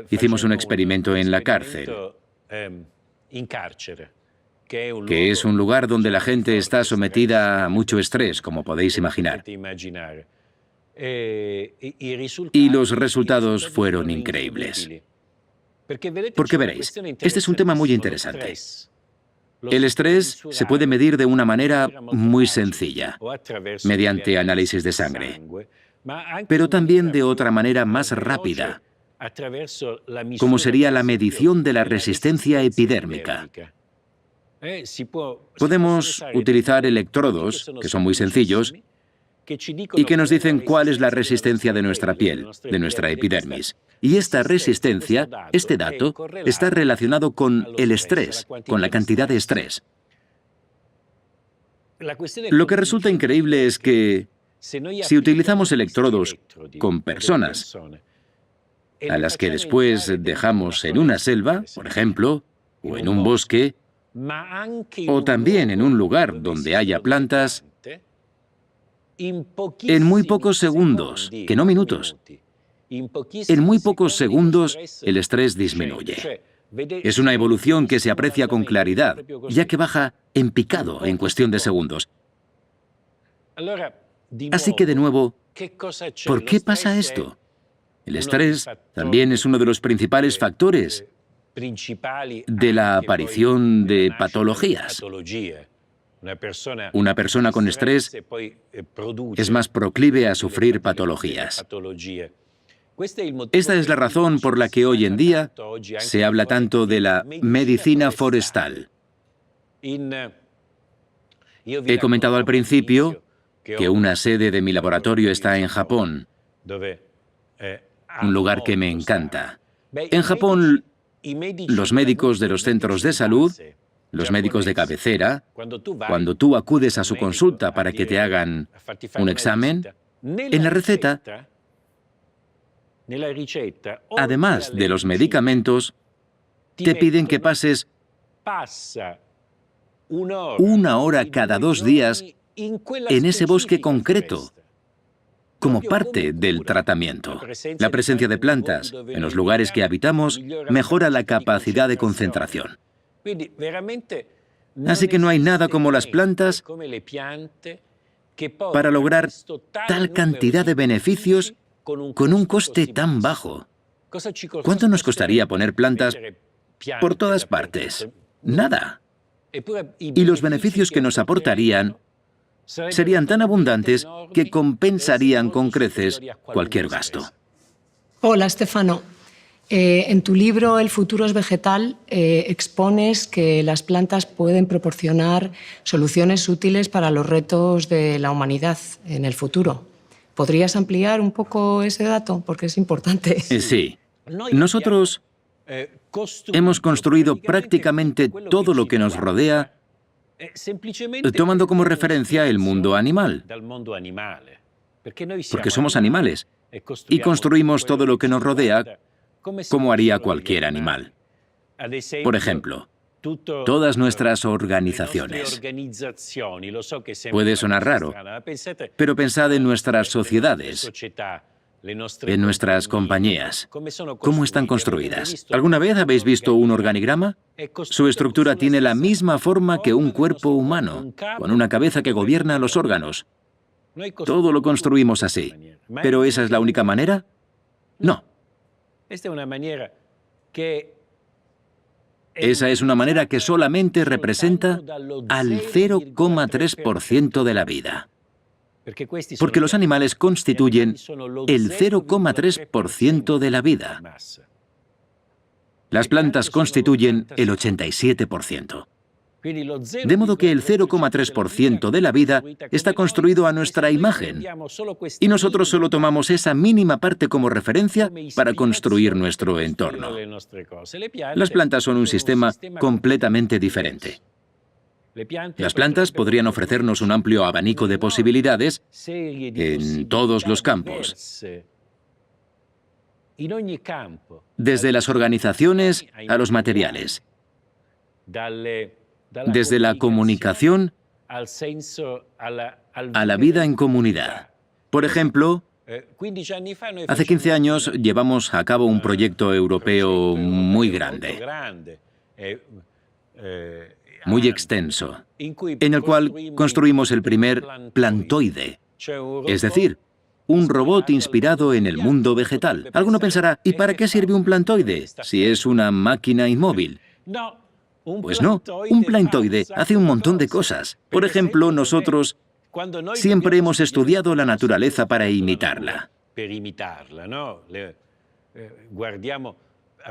hicimos un experimento en la cárcel. que es un lugar donde la gente está sometida a mucho estrés, como podéis imaginar. Y los resultados fueron increíbles. Porque veréis, este es un tema muy interesante. El estrés se puede medir de una manera muy sencilla, mediante análisis de sangre, pero también de otra manera más rápida, como sería la medición de la resistencia epidérmica. Podemos utilizar electrodos, que son muy sencillos, y que nos dicen cuál es la resistencia de nuestra piel, de nuestra epidermis. Y esta resistencia, este dato, está relacionado con el estrés, con la cantidad de estrés. Lo que resulta increíble es que si utilizamos electrodos con personas a las que después dejamos en una selva, por ejemplo, o en un bosque, o también en un lugar donde haya plantas, en muy pocos segundos, que no minutos, en muy pocos segundos el estrés disminuye. Es una evolución que se aprecia con claridad, ya que baja en picado en cuestión de segundos. Así que, de nuevo, ¿por qué pasa esto? El estrés también es uno de los principales factores de la aparición de patologías. Una persona con estrés es más proclive a sufrir patologías. Esta es la razón por la que hoy en día se habla tanto de la medicina forestal. He comentado al principio que una sede de mi laboratorio está en Japón, un lugar que me encanta. En Japón, los médicos de los centros de salud, los médicos de cabecera, cuando tú acudes a su consulta para que te hagan un examen, en la receta, además de los medicamentos, te piden que pases 1 hora cada 2 días en ese bosque concreto, como parte del tratamiento. La presencia de plantas en los lugares que habitamos mejora la capacidad de concentración. Así que no hay nada como las plantas para lograr tal cantidad de beneficios con un coste tan bajo. ¿Cuánto nos costaría poner plantas por todas partes? Nada. Y los beneficios que nos aportarían serían tan abundantes que compensarían con creces cualquier gasto. Hola, Stefano. En tu libro El futuro es vegetal expones que las plantas pueden proporcionar soluciones útiles para los retos de la humanidad en el futuro. ¿Podrías ampliar un poco ese dato? Porque es importante. Sí. Nosotros hemos construido prácticamente todo lo que nos rodea tomando como referencia el mundo animal, porque somos animales y construimos todo lo que nos rodea como haría cualquier animal. Por ejemplo, todas nuestras organizaciones. Puede sonar raro, pero pensad en nuestras sociedades, en nuestras compañías. ¿Cómo están construidas? ¿Alguna vez habéis visto un organigrama? Su estructura tiene la misma forma que un cuerpo humano, con una cabeza que gobierna los órganos. Todo lo construimos así. ¿Pero esa es la única manera? No. Esa es una manera que solamente representa al 0,3% de la vida. Porque los animales constituyen el 0,3% de la vida. Las plantas constituyen el 87%. De modo que el 0,3% de la vida está construido a nuestra imagen, y nosotros solo tomamos esa mínima parte como referencia para construir nuestro entorno. Las plantas son un sistema completamente diferente. Las plantas podrían ofrecernos un amplio abanico de posibilidades en todos los campos, desde las organizaciones a los materiales, desde la comunicación a la vida en comunidad. Por ejemplo, hace 15 años llevamos a cabo un proyecto europeo muy grande. muy extenso, en el cual construimos el primer plantoide, es decir, un robot inspirado en el mundo vegetal. Alguno pensará, ¿y para qué sirve un plantoide si es una máquina inmóvil? Pues no, un plantoide hace un montón de cosas. Por ejemplo, nosotros siempre hemos estudiado la naturaleza para imitarla.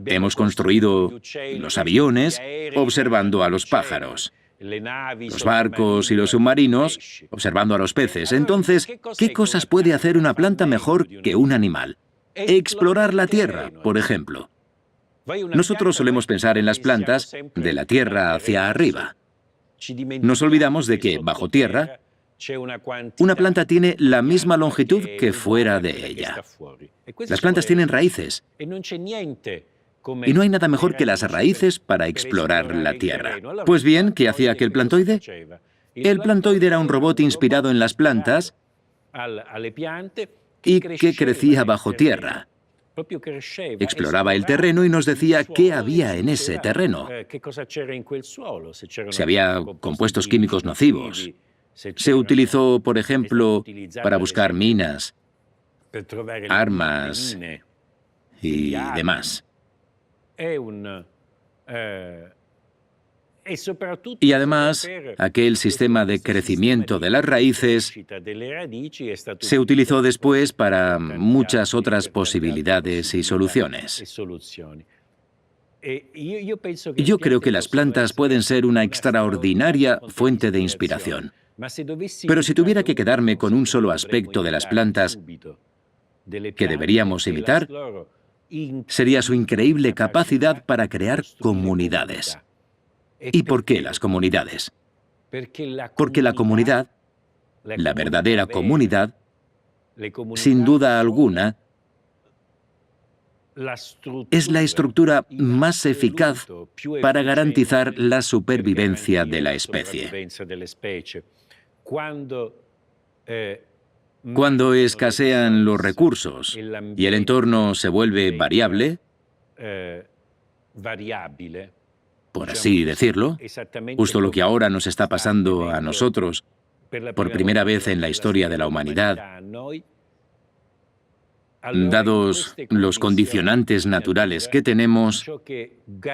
Hemos construido los aviones observando a los pájaros, los barcos y los submarinos observando a los peces. Entonces, ¿qué cosas puede hacer una planta mejor que un animal? Explorar la tierra, por ejemplo. Nosotros solemos pensar en las plantas de la tierra hacia arriba. Nos olvidamos de que, bajo tierra, una planta tiene la misma longitud que fuera de ella. Las plantas tienen raíces. Y no hay nada mejor que las raíces para explorar la tierra. Pues bien, ¿qué hacía aquel plantoide? El plantoide era un robot inspirado en las plantas y que crecía bajo tierra. Exploraba el terreno y nos decía qué había en ese terreno. Si había compuestos químicos nocivos. Se utilizó, por ejemplo, para buscar minas, armas y demás. Y además, aquel sistema de crecimiento de las raíces se utilizó después para muchas otras posibilidades y soluciones. Yo creo que las plantas pueden ser una extraordinaria fuente de inspiración. Pero si tuviera que quedarme con un solo aspecto de las plantas que deberíamos imitar, sería su increíble capacidad para crear comunidades. ¿Y por qué las comunidades? Porque la comunidad, la verdadera comunidad, sin duda alguna, es la estructura más eficaz para garantizar la supervivencia de la especie. Cuando escasean los recursos y el entorno se vuelve variable, por así decirlo, justo lo que ahora nos está pasando a nosotros por primera vez en la historia de la humanidad, dados los condicionantes naturales que tenemos,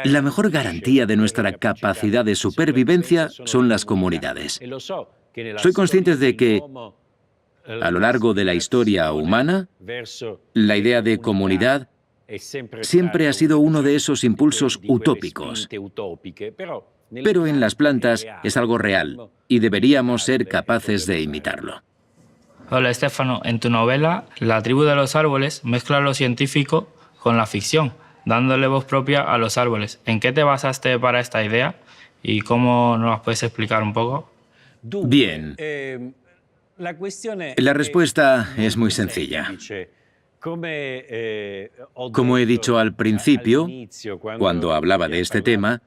la mejor garantía de nuestra capacidad de supervivencia son las comunidades. Soy consciente de que, a lo largo de la historia humana, la idea de comunidad siempre ha sido uno de esos impulsos utópicos. Pero en las plantas es algo real y deberíamos ser capaces de imitarlo. Hola, Stefano. En tu novela, La tribu de los árboles, mezcla lo científico con la ficción, dándole voz propia a los árboles. ¿En qué te basaste para esta idea y cómo nos las puedes explicar un poco? Bien. La respuesta es muy sencilla. Como he dicho al principio, cuando hablaba de este tema,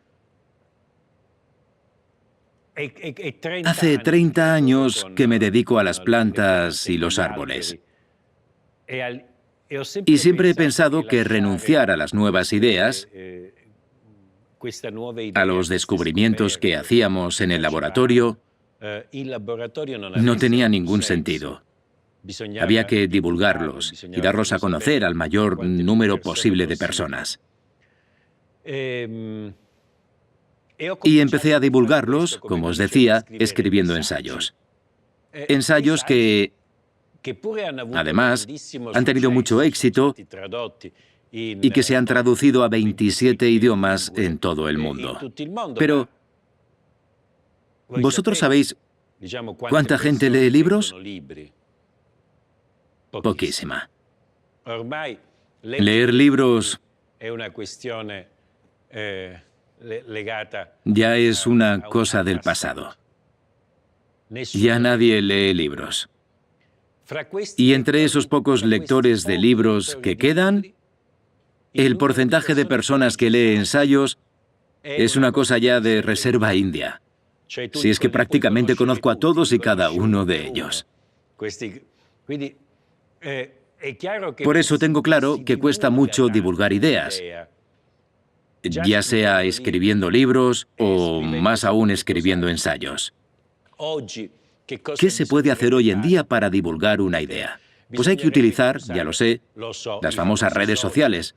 hace 30 años que me dedico a las plantas y los árboles. Y siempre he pensado que renunciar a las nuevas ideas, a los descubrimientos que hacíamos en el laboratorio, no tenía ningún sentido. Había que divulgarlos y darlos a conocer al mayor número posible de personas. Y empecé a divulgarlos, como os decía, escribiendo ensayos. Ensayos que, además, han tenido mucho éxito y que se han traducido a 27 idiomas en todo el mundo. Pero, ¿vosotros sabéis cuánta gente lee libros? Poquísima. Leer libros ya es una cosa del pasado. Ya nadie lee libros. Y entre esos pocos lectores de libros que quedan, el porcentaje de personas que lee ensayos es una cosa ya de reserva india. Si es que prácticamente conozco a todos y cada uno de ellos. Por eso tengo claro que cuesta mucho divulgar ideas. ya sea escribiendo libros o más aún escribiendo ensayos. ¿Qué se puede hacer hoy en día para divulgar una idea? Pues hay que utilizar, ya lo sé, las famosas redes sociales.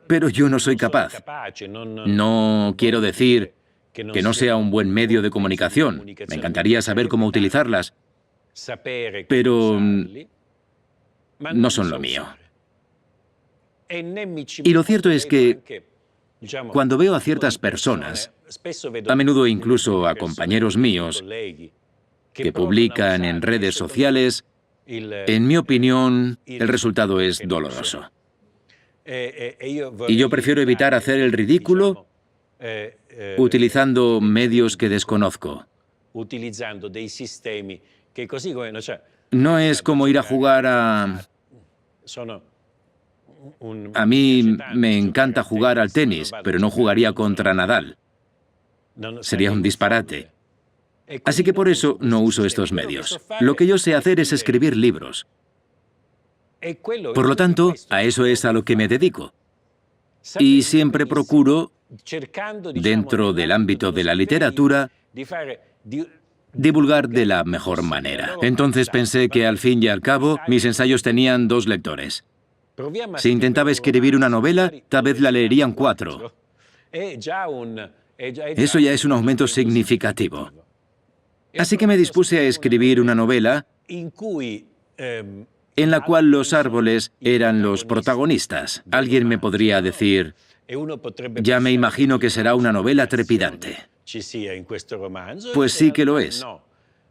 Pero yo no soy capaz. No quiero decir que no sea un buen medio de comunicación. Me encantaría saber cómo utilizarlas, pero no son lo mío. Y lo cierto es que cuando veo a ciertas personas, a menudo incluso a compañeros míos, que publican en redes sociales, en mi opinión, el resultado es doloroso. Y yo prefiero evitar hacer el ridículo utilizando medios que desconozco. No es como ir a jugar a... A mí me encanta jugar al tenis, pero no jugaría contra Nadal. Sería un disparate. Así que por eso no uso estos medios. Lo que yo sé hacer es escribir libros. Por lo tanto, a eso es a lo que me dedico. Y siempre procuro, dentro del ámbito de la literatura, divulgar de la mejor manera. Entonces pensé que al fin y al cabo mis ensayos tenían 2 lectores. Si intentaba escribir una novela, tal vez la leerían 4. Eso ya es un aumento significativo. Así que me dispuse a escribir una novela en la cual los árboles eran los protagonistas. Alguien me podría decir, ya me imagino que será una novela trepidante. Pues sí que lo es.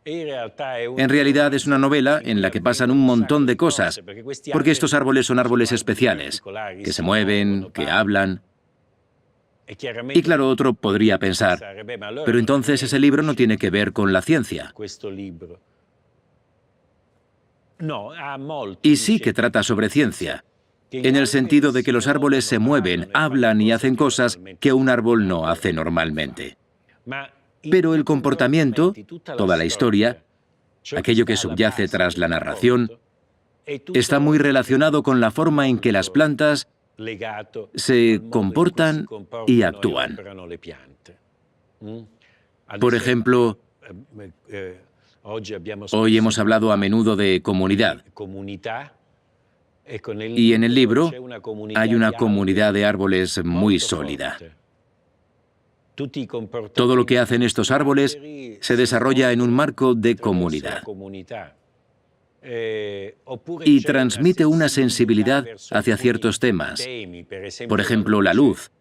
En realidad es una novela en la que pasan un montón de cosas, porque estos árboles son árboles especiales, que se mueven, que hablan. Y claro, otro podría pensar, pero entonces ese libro no tiene que ver con la ciencia. Y sí que trata sobre ciencia, en el sentido de que los árboles se mueven, hablan y hacen cosas que un árbol no hace normalmente. Pero el comportamiento, toda la historia, aquello que subyace tras la narración, está muy relacionado con la forma en que las plantas se comportan y actúan. Por ejemplo, hoy hemos hablado a menudo de comunidad. Y en el libro hay una comunidad de árboles muy sólida. Todo lo que hacen estos árboles se desarrolla en un marco de comunidad y transmite una sensibilidad hacia ciertos temas. Por ejemplo, la luz,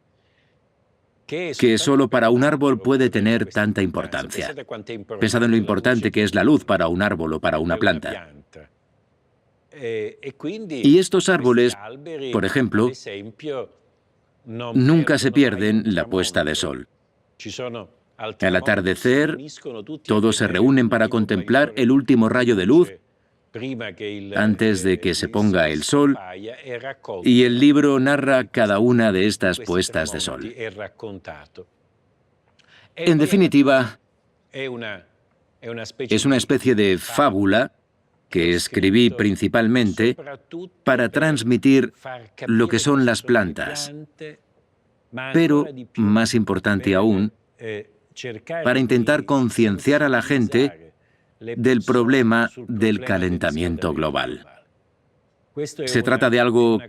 que solo para un árbol puede tener tanta importancia. Pensad en lo importante que es la luz para un árbol o para una planta. Y estos árboles, por ejemplo, nunca se pierden la puesta de sol. Al atardecer, todos se reúnen para contemplar el último rayo de luz antes de que se ponga el sol, y el libro narra cada una de estas puestas de sol. En definitiva, es una especie de fábula que escribí principalmente para transmitir lo que son las plantas, pero, más importante aún, para intentar concienciar a la gente del problema del calentamiento global. Se trata de algo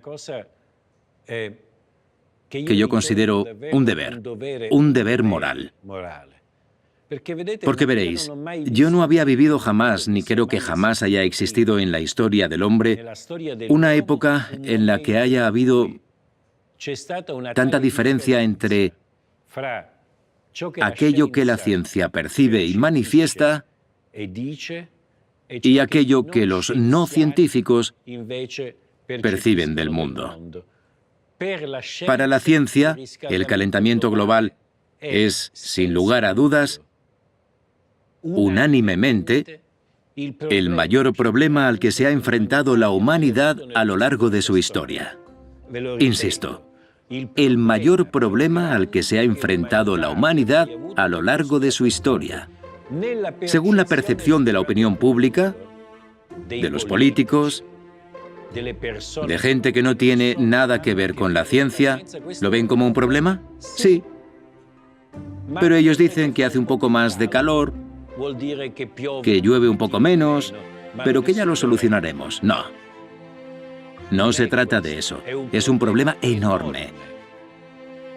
que yo considero un deber moral. Porque veréis, yo no había vivido jamás, ni creo que jamás haya existido en la historia del hombre, una época en la que haya habido tanta diferencia entre aquello que la ciencia percibe y manifiesta y aquello que los no científicos perciben del mundo. Para la ciencia, el calentamiento global es, sin lugar a dudas, unánimemente, el mayor problema al que se ha enfrentado la humanidad a lo largo de su historia. Insisto, el mayor problema al que se ha enfrentado la humanidad a lo largo de su historia. Según la percepción de la opinión pública, de los políticos, de gente que no tiene nada que ver con la ciencia, ¿lo ven como un problema? Sí. Pero ellos dicen que hace un poco más de calor, que llueve un poco menos, pero que ya lo solucionaremos. No. No se trata de eso. Es un problema enorme.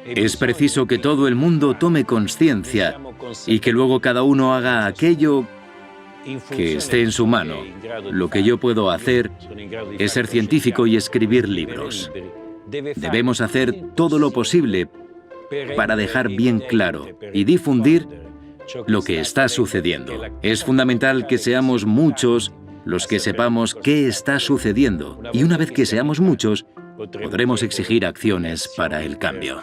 Es preciso que todo el mundo tome conciencia y que luego cada uno haga aquello que esté en su mano. Lo que yo puedo hacer es ser científico y escribir libros. Debemos hacer todo lo posible para dejar bien claro y difundir lo que está sucediendo. Es fundamental que seamos muchos los que sepamos qué está sucediendo. Y una vez que seamos muchos, podremos exigir acciones para el cambio.